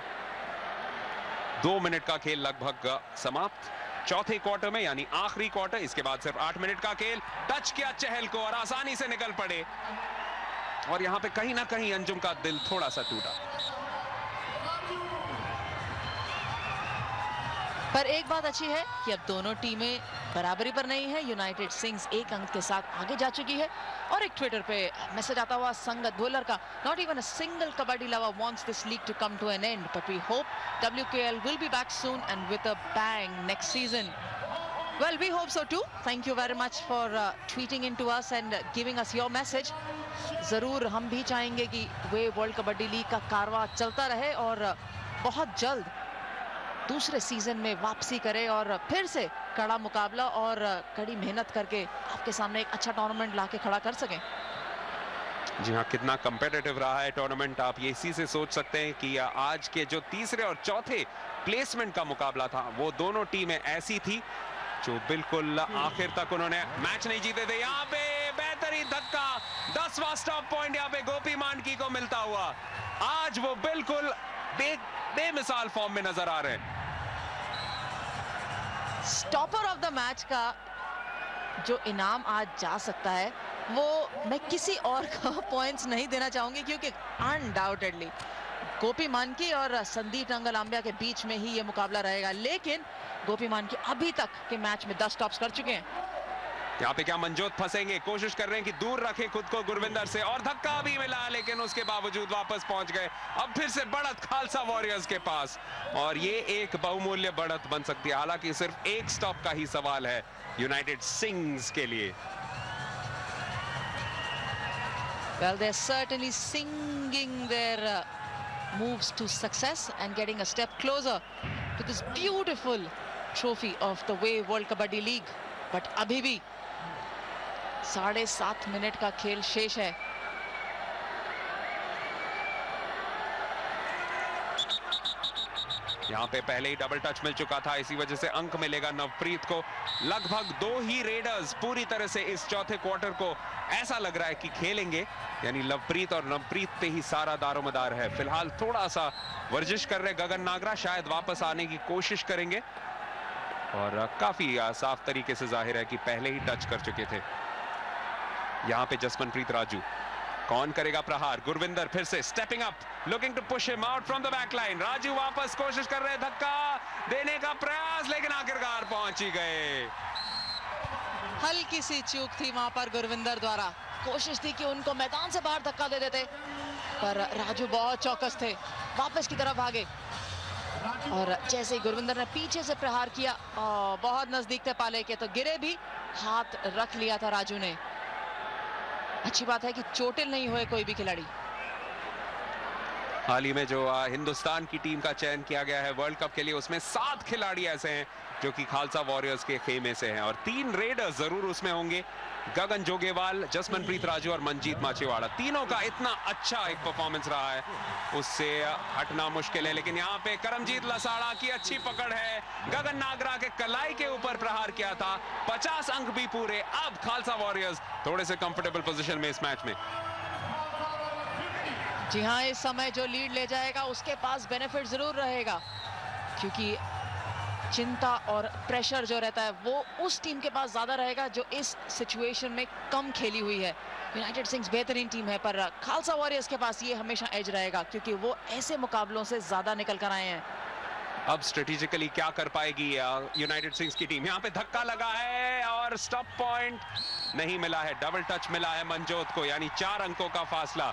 2 मिनट का खेल लगभग समाप्त चौथे क्वार्टर में, यानी आखिरी क्वार्टर। इसके बाद सिर्फ 8 मिनट का खेल। टच किया चहल को और आसानी से निकल पड़े, और यहां पे कहीं ना कहीं अंजुम का दिल थोड़ा सा टूटा। पर एक बात अच्छी है कि अब दोनों टीमें बराबरी पर नहीं है। यूनाइटेड सिंग्स 1 अंक के साथ आगे जा चुकी है। और एक ट्विटर पे मैसेज आता हुआ संगत भोलर का, not even a single kabaddi lover wants this league to come to an end, but we hope WKL will be back soon and with a bang next season. Well, we hope so too. Thank you very much for tweeting into us and giving us your message. जरूर हम भी चाहेंगे कि वे world kabaddi league का कारवां चलता रहे और बहुत जल्द दूसरे सीजन में वापसी करे और फिर से कड़ा मुकाबला और कड़ी मेहनत करके आपके सामने एक अच्छा टूर्नामेंट लाके खड़ा कर सकें। जी हाँ, कितना कंपेटिटिव रहा है टूर्नामेंट, आप ये इसी से सोच सकते हैं कि आज के जो तीसरे और चौथे प्लेसमेंट का मुकाबला था वो दोनों टीमें ऐसी थी जो बिल्कुल आखिर तक उन्होंने मैच नहीं जीते थे। यहाँ पे बेहतरीन धक्का, 10वां स्टॉप पॉइंट यहाँ पे गोपी मानकी को मिलता हुआ। आज वो बिल्कुल बेमिसाल फॉर्म में नजर आ रहे हैं। स्टॉपर ऑफ द मैच का जो इनाम आज जा सकता है वो मैं किसी और को पॉइंट्स नहीं देना चाहूंगी, क्योंकि अनडाउटेडली गोपी मानकी और संदीप नंगलांबिया के बीच में ही ये मुकाबला रहेगा। लेकिन गोपी मानकी अभी तक के मैच में 10 स्टॉप्स कर चुके हैं। यहाँ पे क्या मंजोत फंसेंगे, कोशिश कर रहे हैं कि दूर रखे खुद को गुरविंदर से, और धक्का भी मिला लेकिन उसके बावजूद वापस पहुंच गए। अब फिर से बढ़त खालसा वॉरियर्स के पास, और ये एक बहुमूल्य बढ़त बन सकती है। हालांकि सिर्फ 1 स्टॉप का ही सवाल है यूनाइटेड सिंग्स के लिए। Well, they're certainly singing their moves to success and getting a step closer to this beautiful trophy of the Way World Kabaddi League. But अभी भी 7.5 मिनट का खेल शेष है। यहाँ पे पहले ही डबल टच मिल चुका था, इसी वजह से अंक मिलेगा नवप्रीत को। लगभग 2 ही रेडर्स पूरी तरह से इस चौथे क्वार्टर को ऐसा लग रहा है कि खेलेंगे, यानी लवप्रीत और नवप्रीत पे ही सारा दारोमदार है। फिलहाल थोड़ा सा वर्जिश कर रहे गगन नागरा, शायद वापस आने की कोशिश करेंगे, और काफी साफ तरीके से जाहिर है कि पहले ही टच कर चुके थे। यहाँ पे जसमनप्रीत राजू, कौन करेगा प्रहार? गुरविंदर फिर से stepping up, looking to push him out from the back line. Raju वापस कोशिश कर रहे, धक्का देने का प्रयास, लेकिन आखिरकार पहुंच ही गए। हल्की सी चूक थी वहां पर गुरविंदर द्वारा, कोशिश थी कि उनको मैदान से बाहर धक्का दे देते, पर राजू बहुत चौकस थे, वापस की तरफ भागे। और जैसे ही गुरविंदर ने पीछे से प्रहार किया, बहुत नजदीक थे पाले के, तो गिरे भी, हाथ रख लिया था राजू ने। अच्छी बात है कि चोटिल नहीं हुए कोई भी खिलाड़ी। हाल ही में जो हिंदुस्तान की टीम का चयन किया गया है वर्ल्ड कप के लिए, उसमें 7 खिलाड़ी ऐसे हैं जो कि खालसा वॉरियर्स के खेमे से हैं और 3 रेडर्स जरूर उसमें होंगे। गगन जोगेवाल, जसमनप्रीत राजू और मनजीत माचीवाड़ा, तीनों का इतना अच्छा एक परफॉर्मेंस रहा है, उससे हटना मुश्किल है। लेकिन यहाँ पे करमजीत लसाड़ा की अच्छी पकड़ है, गगन नागरा के कलाई के ऊपर प्रहार किया था, 50 अंक भी पूरे। अब खालसा वॉरियर्स थोड़े से कंफर्टेबल पोजीशन में इस मैच में। जी हाँ, इस समय जो लीड ले जाएगा उसके पास बेनिफिट जरूर रहेगा, क्योंकि चिंता और प्रेशर जो रहता है वो उस टीम के पास ज्यादा रहेगा जो इस सिचुएशन में कम खेली हुई है। यूनाइटेड सिंग्स बेहतरीन टीम है, पर खालसा वॉरियर्स के पास ये हमेशा एज रहेगा क्योंकि वो ऐसे मुकाबलों से ज्यादा निकल कर आए हैं। अब स्ट्रेटेजिकली क्या कर पाएगी यूनाइटेड सिंग्स की टीम? यहाँ पे धक्का लगा है और स्टॉप पॉइंट नहीं मिला है, डबल टच मिला है मनजोत को, यानी 4 अंकों का फासला।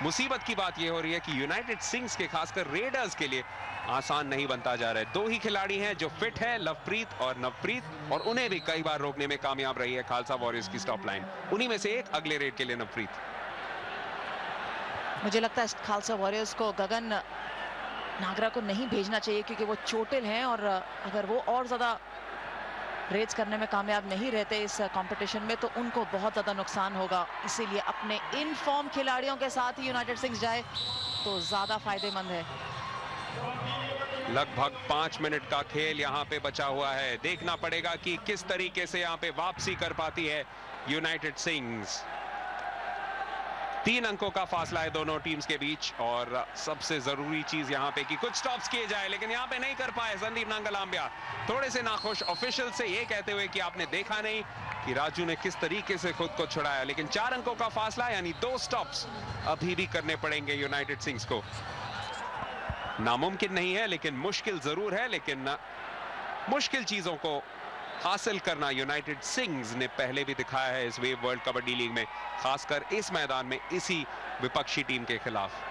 मुसीबत की बात यह हो रही है कि यूनाइटेड सिंग्स के खासकर रेडर्स के लिए आसान नहीं बनता जा रहा है। 2 ही खिलाड़ी हैं जो फिट है, लवप्रीत और नवप्रीत, और उन्हें भी कई बार रोकने में कामयाब रही है खालसा वॉरियर्स की स्टॉप लाइन। उन्हीं में से एक अगले रेड के लिए नवप्रीत। मुझे लगता है खालसा वॉरियर्स को गगन नागरा को नहीं भेजना चाहिए क्योंकि वो चोटिल हैं और अगर वो और ज्यादा रेड्स करने में कामयाब नहीं रहते इस कंपटीशन में तो उनको बहुत ज्यादा नुकसान होगा। इसीलिए अपने इन फॉर्म खिलाड़ियों के साथ ही यूनाइटेड सिंग्स जाए तो ज्यादा फायदेमंद है। लगभग 5 मिनट का खेल यहाँ पे बचा हुआ है, देखना पड़ेगा कि किस तरीके से यहाँ पे वापसी कर पाती है यूनाइटेड सिंग्स। 3 अंकों का फासला है दोनों टीम्स के बीच और सबसे जरूरी चीज यहाँ पे कि कुछ स्टॉप्स किए जाए, लेकिन यहाँ पे नहीं कर पाए संदीप नांगलांबिया। थोड़े से नाखुश ऑफिशियल से ये कहते हुए कि आपने देखा नहीं कि राजू ने किस तरीके से खुद को छुड़ाया, लेकिन 4 अंकों का फासला यानी 2 स्टॉप्स अभी भी करने पड़ेंगे यूनाइटेड सिंग्स को। नामुमकिन नहीं है लेकिन मुश्किल जरूर है, लेकिन मुश्किल चीजों को हासिल करना यूनाइटेड सिंग्स ने पहले भी दिखाया है इस वेव वर्ल्ड कबड्डी लीग में, खासकर इस मैदान में इसी विपक्षी टीम के खिलाफ।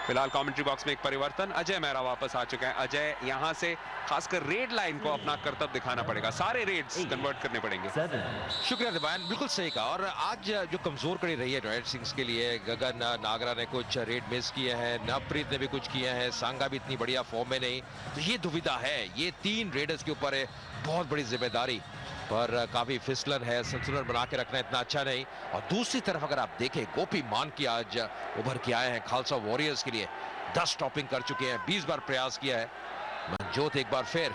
फिलहाल कमेंट्री बॉक्स में एक परिवर्तन, अजय मेहरा वापस आ चुके हैं। अजय, यहां से खासकर रेड लाइन को अपना कर्तव्य दिखाना पड़ेगा, सारे रेड्स कन्वर्ट करने पड़ेंगे। शुक्रिया दिवान, बिल्कुल सही कहा। और आज जो कमजोर कड़ी रही है यूनाइटेड सिंग्स के लिए, गगन नागरा ने कुछ रेड मिस किए हैं, नवप्रीत ने भी कुछ किए हैं, सांगा भी इतनी बढ़िया फॉर्म में नहीं, तो ये दुविधा है, ये 3 रेडर्स के ऊपर है बहुत बड़ी जिम्मेदारी, पर काफी फिसलन है, संतुलन बना के रखना इतना अच्छा नहीं। और दूसरी तरफ अगर आप देखें, गोपी मान की आज उभर के आए हैं खालसा वॉरियर्स के लिए, 10 स्टॉपिंग कर चुके हैं, 20 बार प्रयास किया है। मनजोत एक बार फिर,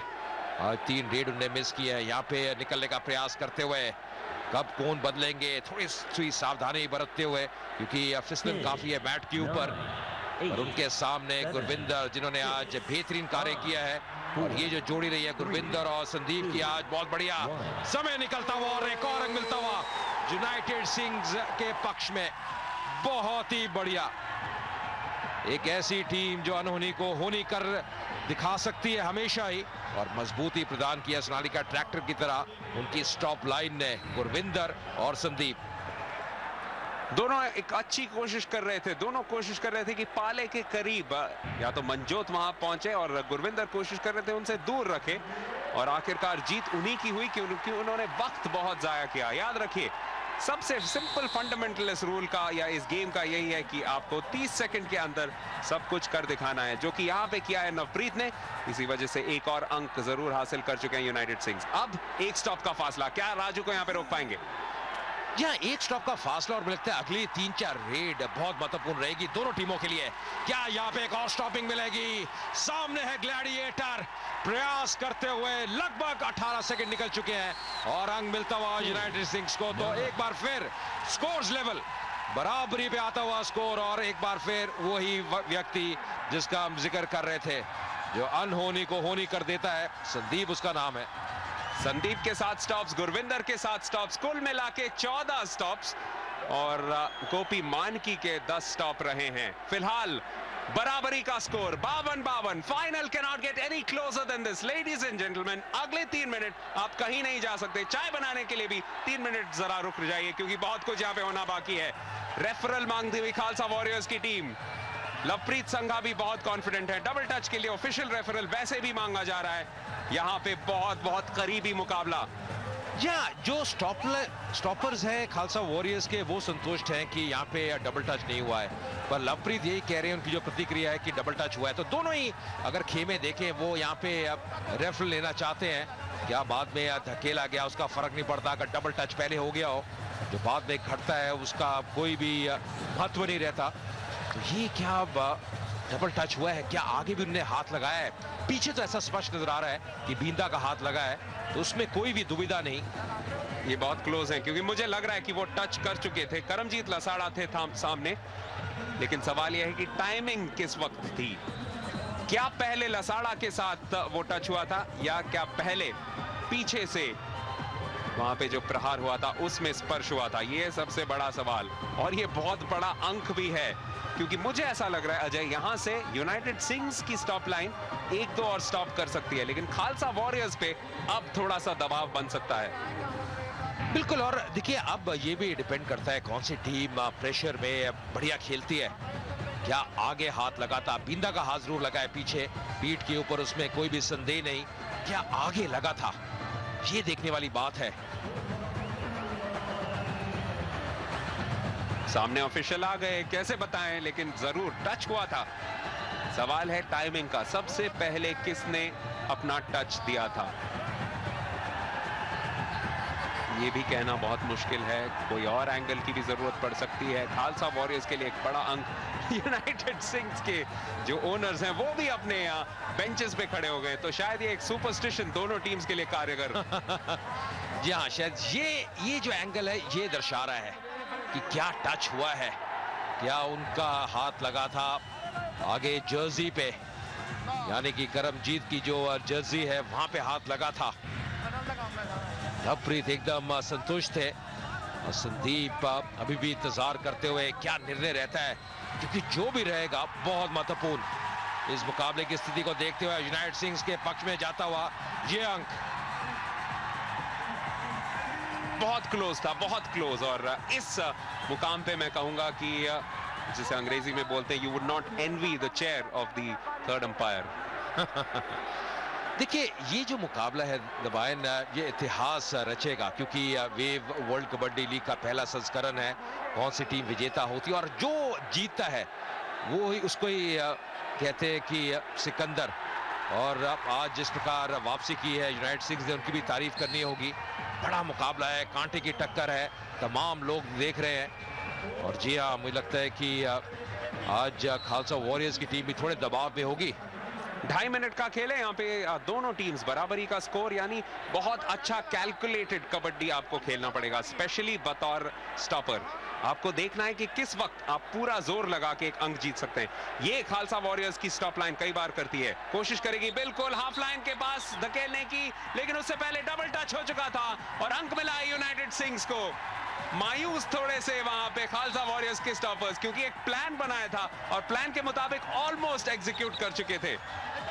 आज 3 रेड उन्होंने मिस किए हैं, यहाँ पे निकलने का प्रयास करते हुए कब कौन बदलेंगे, थोड़ी सी सावधानी बरतते हुए, क्योंकि फिसलन काफी है मैट के ऊपर। और उनके सामने गुरविंदर, जिन्होंने आज बेहतरीन कार्य किया है, और ये जो जोड़ी रही है गुरविंदर और संदीप की, आज बहुत बढ़िया समय निकलता हुआ और एक और अंक मिलता हुआ यूनाइटेड सिंग्स के पक्ष में। बहुत ही बढ़िया, एक ऐसी टीम जो अनहोनी को होनी कर दिखा सकती है हमेशा ही, और मजबूती प्रदान किया सोनालिका ट्रैक्टर की तरह उनकी स्टॉप लाइन ने, गुरविंदर और संदीप। दोनों एक अच्छी कोशिश कर रहे थे, दोनों कोशिश कर रहे थे कि पाले के करीब या तो मनजोत वहां पहुंचे और गुरविंदर कोशिश कर रहे थे उनसे दूर रखे, और आखिरकार जीत उन्हीं की हुई क्योंकि उन्होंने वक्त बहुत जाया किया। याद रखिए, सबसे सिंपल फंडामेंटल इस रूल का या इस गेम का यही है कि आपको 30 सेकंड के अंदर सब कुछ कर दिखाना है, जो कि यहाँ पे किया है नवप्रीत ने। इसी वजह से एक और अंक जरूर हासिल कर चुके हैं यूनाइटेड सिंग्स। अब 1 स्टॉप का फासला, क्या राजू को यहाँ पे रोक पाएंगे? यहाँ 1 स्टॉप का फासला, और मुझे लगता है अगली 3-4 रेड बहुत महत्वपूर्ण रहेगी दोनों टीमों के लिए। क्या यहाँ पे एक और स्टॉपिंग मिलेगी? सामने है ग्लैडिएटर, प्रयास करते हुए लगभग 18 सेकंड निकल चुके हैं और अंक मिलता हुआ यूनाइटेड सिंग्स को। तो एक बार फिर स्कोर्स लेवल बराबरी पे आता हुआ स्कोर, और एक बार फिर वही व्यक्ति जिसका हम जिक्र कर रहे थे, जो अनहोनी को होनी कर देता है, संदीप उसका नाम है। संदीप के 7 स्टॉप्स, गुरविंदर के 7 स्टॉप्स, कुल मिला के 14 स्टॉप्स, और गोपी मानकी के 10 स्टॉप रहे हैं। फिलहाल बराबरी का score 52-52। Final can not get any closure then this ladies and gentleman. अगले 3 मिनट आप कहीं नहीं जा सकते, चाय बनाने के लिए भी 3 मिनट जरा रुक जाइए, क्योंकि बहुत कुछ यहाँ पे होना बाकी है। रेफरल मांगती हुई खालसा वॉरियर्स की टीम, लवप्रीत संघा भी बहुत कॉन्फिडेंट है। डबल टच के लिए ऑफिशियल रेफरल वैसे भी मांगा जा रहा है। यहाँ पे बहुत करीबी मुकाबला। या जो स्टॉपर्स हैं खालसा वॉरियर्स के, वो संतुष्ट हैं कि यहाँ पे डबल टच नहीं हुआ है, पर लवप्रीत यही कह रहे हैं, उनकी जो प्रतिक्रिया है कि डबल टच हुआ है। तो दोनों ही अगर खेमे देखें, वो यहाँ पे रेफरल लेना चाहते हैं, क्या बाद में धकेला गया उसका फर्क नहीं पड़ता, अगर डबल टच पहले हो गया हो, जो बाद में घटता है उसका कोई भी महत्व नहीं रहता। तो ये क्या डबल टच हुआ है, क्या आगे भी उन्होंने हाथ लगाया है? पीछे तो ऐसा स्पष्ट नजर आ रहा है कि बींदा का हाथ लगा है, तो उसमें कोई भी दुविधा नहीं। ये बहुत क्लोज है, क्योंकि मुझे लग रहा है कि वो टच कर चुके थे, करमजीत लसाड़ा थे सामने, लेकिन सवाल यह है कि टाइमिंग किस वक्त थी। क्या पहले लसाड़ा के साथ वो टच हुआ था, या क्या पहले पीछे से वहां पे जो प्रहार हुआ था उसमें स्पर्श हुआ था? ये सबसे बड़ा सवाल, और ये बहुत बड़ा अंक भी है, क्योंकि मुझे ऐसा लग रहा है अजय, यहां से यूनाइटेड सिंग्स की स्टॉप लाइन 1-2 और स्टॉप कर सकती है, लेकिन खालसा वॉरियर्स पे अब थोड़ा सा दबाव बन सकता है। बिल्कुल, और देखिए अब ये भी डिपेंड करता है कौन सी टीम प्रेशर में बढ़िया खेलती है। क्या आगे हाथ लगा था, बिंदा का हाथ जरूर लगा है पीछे पीठ के ऊपर, उसमें कोई भी संदेह नहीं, क्या आगे लगा था, ये देखने वाली बात है। सामने ऑफिशियल आ गए, कैसे बताएं, लेकिन जरूर टच हुआ था। सवाल है टाइमिंग का, सबसे पहले किसने अपना टच दिया था, ये भी कहना बहुत मुश्किल है। कोई और एंगल की भी जरूरत पड़ सकती है। खालसा वॉरियर्स के लिए एक बड़ा अंक। यूनाइटेड सिंग्स के जो ओनर्स हैं वो भी अपने बेंचेस पे खड़े हो गए, तो शायद ये एक सुपरस्टिशन दोनों टीम्स के लिए कार्यगर। जी हाँ, शायद ये जो एंगल है ये दर्शा रहा है कि क्या टच हुआ है, क्या उनका हाथ लगा था आगे जर्सी पे, यानी कि करमजीत की जो जर्सी है वहां पे हाथ लगा था। लवप्रीत एकदम संतुष्ट थे, और संदीप अभी भी इंतजार करते हुए क्या निर्णय रहता है, क्योंकि जो भी रहेगा बहुत महत्वपूर्ण। इस मुकाबले की स्थिति को देखते हुए यूनाइटेड सिंग्स के पक्ष में जाता हुआ ये अंक बहुत क्लोज था, बहुत क्लोज। और इस मुकाम पे मैं कहूंगा कि जिसे अंग्रेजी में बोलते हैं, you would not N V the chair of the third umpire. देखिए ये जो मुकाबला है दबायन, ये इतिहास रचेगा, क्योंकि वेव वर्ल्ड कबड्डी लीग का पहला संस्करण है। कौन सी टीम विजेता होती है और जो जीतता है वो ही उसको ही कहते हैं कि सिकंदर। और आज जिस प्रकार वापसी की है यूनाइटेड सिंग्स ने, उनकी भी तारीफ करनी होगी। बड़ा मुकाबला है, कांटे की टक्कर है, तमाम लोग देख रहे हैं। और जी हाँ, मुझे लगता है कि आज खालसा वॉरियर्स की टीम भी थोड़े दबाव में होगी। 2.5 मिनट का खेल है यहाँ पे, दोनों टीम्स बराबरी का स्कोर, यानी बहुत अच्छा कैलकुलेटेड कबड्डी आपको खेलना पड़ेगा, स्पेशली बतौर स्टॉपर। आपको देखना है कि किस वक्त आप पूरा जोर लगा के एक अंक जीत सकते हैं। ये खालसा वॉरियर्स की स्टॉप लाइन कई बार करती है, कोशिश करेगी बिल्कुल हाफ लाइन के पास धकेलने की, लेकिन उससे पहले डबल टच हो चुका था और अंक मिला है यूनाइटेड सिंग्स को। मायूस थोड़े से वहां पे खालसा वॉरियर्स के स्टॉपर्स, क्योंकि एक प्लान बनाया था और प्लान के मुताबिक ऑलमोस्ट एग्जीक्यूट कर चुके थे।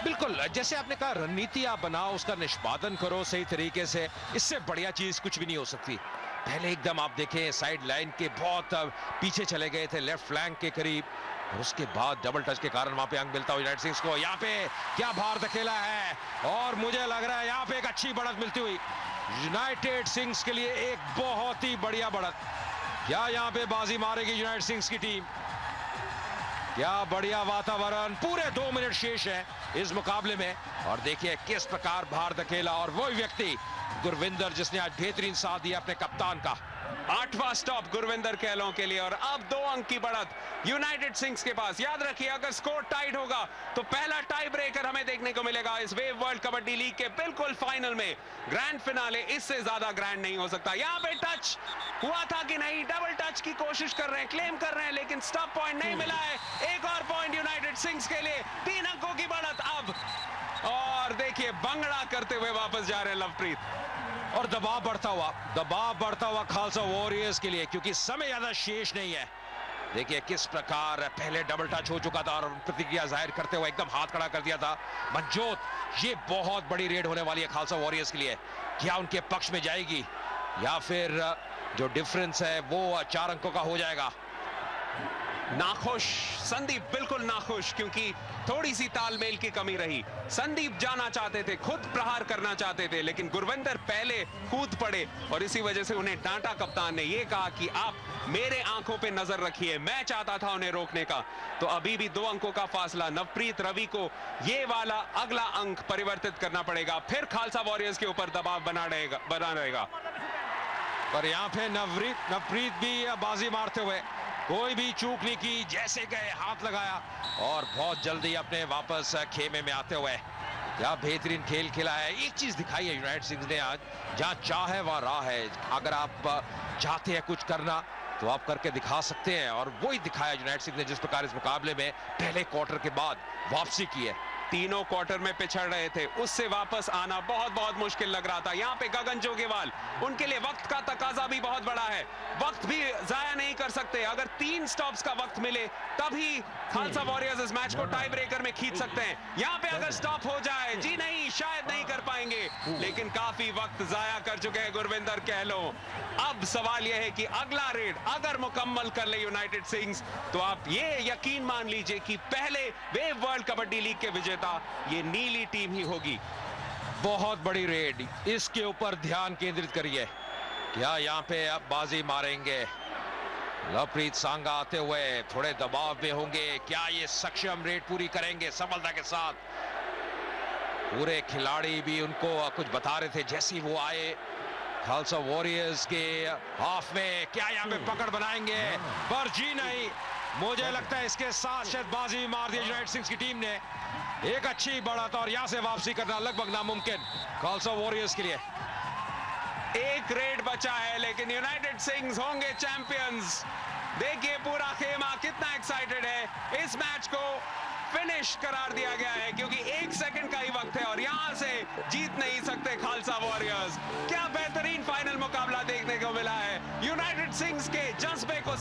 बिल्कुल, जैसे आपने कहा, रणनीति आप बनाओ, उसका निष्पादन करो सही तरीके से, इससे बढ़िया चीज कुछ भी नहीं हो सकती। पहले एकदम आप देखें साइड लाइन के बहुत पीछे चले गए थे, लेफ्ट फ्लैंक के करीब, और उसके बाद डबल टच के कारण वहां पे अंक मिलता हुआ यूनाइटेड सिंग्स को। यहाँ पे क्या भार धकेला है, और मुझे लग रहा है यहाँ पे एक अच्छी बढ़त मिलती हुई यूनाइटेड सिंग्स के लिए, एक बहुत ही बढ़िया बढ़त। क्या यहाँ पे बाजी मारेगी यूनाइटेड सिंग्स की टीम? क्या बढ़िया वातावरण, पूरे 2 मिनट शेष है इस मुकाबले में, और देखिए किस प्रकार भार धकेला, और वही व्यक्ति गुरविंदर जिसने आज बेहतरीन साथ दिया अपने कप्तान का। 8वां स्टॉप गुरविंदर कहलों के लिए, और अब 2 अंक की बढ़त यूनाइटेड सिंग्स के पास। याद रखिए, अगर स्कोर टाइट होगा तो पहला टाई ब्रेकर हमें देखने को मिलेगा इस वेव वर्ल्ड कबड्डी लीग के बिल्कुल फाइनल में, ग्रैंड फिनाले। इससे ज्यादा ग्रैंड नहीं हो सकता। यहाँ पे टच हुआ था कि नहीं, डबल टच की कोशिश कर रहे हैं, क्लेम कर रहे हैं, लेकिन स्टॉप पॉइंट नहीं मिला है। एक और पॉइंट यूनाइटेड सिंग्स के लिए, 3 अंकों की बढ़त अब, और देखिए बंगड़ा करते हुए वापस जा रहे हैं लवप्रीत। और दबाव बढ़ता हुआ खालसा वॉरियर्स के लिए, क्योंकि समय ज्यादा शेष नहीं है। देखिए किस प्रकार पहले डबल टच हो चुका था और प्रतिक्रिया जाहिर करते हुए एकदम हाथ खड़ा कर दिया था मनजोत। ये बहुत बड़ी रेड होने वाली है खालसा वॉरियर्स के लिए। क्या उनके पक्ष में जाएगी, या फिर जो डिफरेंस है वो 4 अंकों का हो जाएगा? नाखुश संदीप, बिल्कुल नाखुश, क्योंकि थोड़ी सी तालमेल की कमी रही। संदीप जाना चाहते थे, खुद प्रहार करना चाहते थे, लेकिन गुरविंदर पहले कूद पड़े और इसी वजह से उन्हें डांटा। कप्तान ने यह कहा कि आप मेरे आंखों पे नजर रखिए, मैं चाहता था उन्हें रोकने का। तो अभी भी 2 अंकों का फासला। नवप्रीत रवि को ये वाला अगला अंक परिवर्तित करना पड़ेगा, फिर खालसा वॉरियर्स के ऊपर दबाव बना रहेगा। पर यहाँ पे नवप्रीत भी बाजी मारते हुए कोई भी चूक नहीं की, जैसे गए हाथ लगाया और बहुत जल्दी अपने वापस खेमे में आते हुए क्या बेहतरीन खेल खेला है। एक चीज दिखाई है यूनाइटेड सिंह ने आज, जहां चाह है वहां राह है। अगर आप चाहते हैं कुछ करना तो आप करके दिखा सकते हैं, और वही दिखाया यूनाइटेड सिंह ने जिस प्रकार इस मुकाबले में पहले क्वार्टर के बाद वापसी की है। तीनों क्वार्टर में पिछड़ रहे थे, उससे वापस आना बहुत मुश्किल लग रहा था। यहाँ पे गगन जोगेवाल, उनके लिए वक्त का तकाजा भी बहुत बड़ा है, वक्त भी जाया नहीं कर सकते। अगर 3 स्टॉप्स का वक्त मिले तभी खालसा वॉरियर्स इस मैच को टाई ब्रेकर में खींच सकते हैं। यहाँ पे अगर स्टॉप हो जाए, जी नहीं, शायद नहीं कर पाएंगे, लेकिन काफी वक्त जाया कर चुके हैं गुरविंदर कहलो। अब सवाल यह है कि अगला रेड अगर मुकम्मल कर ले यूनाइटेड सिंग्स, तो आप ये यकीन मान लीजिए कि पहले वेव वर्ल्ड कबड्डी लीग के विजेता ये नीली टीम ही होगी। बहुत बड़ी रेड, इसके ऊपर ध्यान केंद्रित करिए। क्या यहाँ पे अब बाजी मारेंगे? लवप्रीत सांगा आते हुए थोड़े दबाव में होंगे, क्या ये सक्षम रेड पूरी करेंगे सफलता के साथ? पूरे खिलाड़ी भी उनको कुछ बता रहे थे जैसे ही वो आए खालसा वॉरियर्स के हाफ में, क्या यहाँ पे पकड़ बनाएंगे? पर जी नहीं, मुझे लगता है इसके साथ शायद बाजी भी मार दी यूनाइटेड सिंह की टीम ने। एक अच्छी बढ़त और यहां से वापसी करना लगभग नामुमकिन खालसा वॉरियर्स के लिए। एक रेड बचा है, लेकिन यूनाइटेड सिंग्स होंगे चैंपियंस। देखिए पूरा खेमा कितना एक्साइटेड है। इस मैच को फिनिश करार दिया गया है क्योंकि 1 सेकंड का ही वक्त है और यहां से जीत नहीं सकते खालसा वॉरियर्स। क्या बेहतरीन फाइनल मुकाबला देखने को मिला है। यूनाइटेड सिंग्स के जज्बे को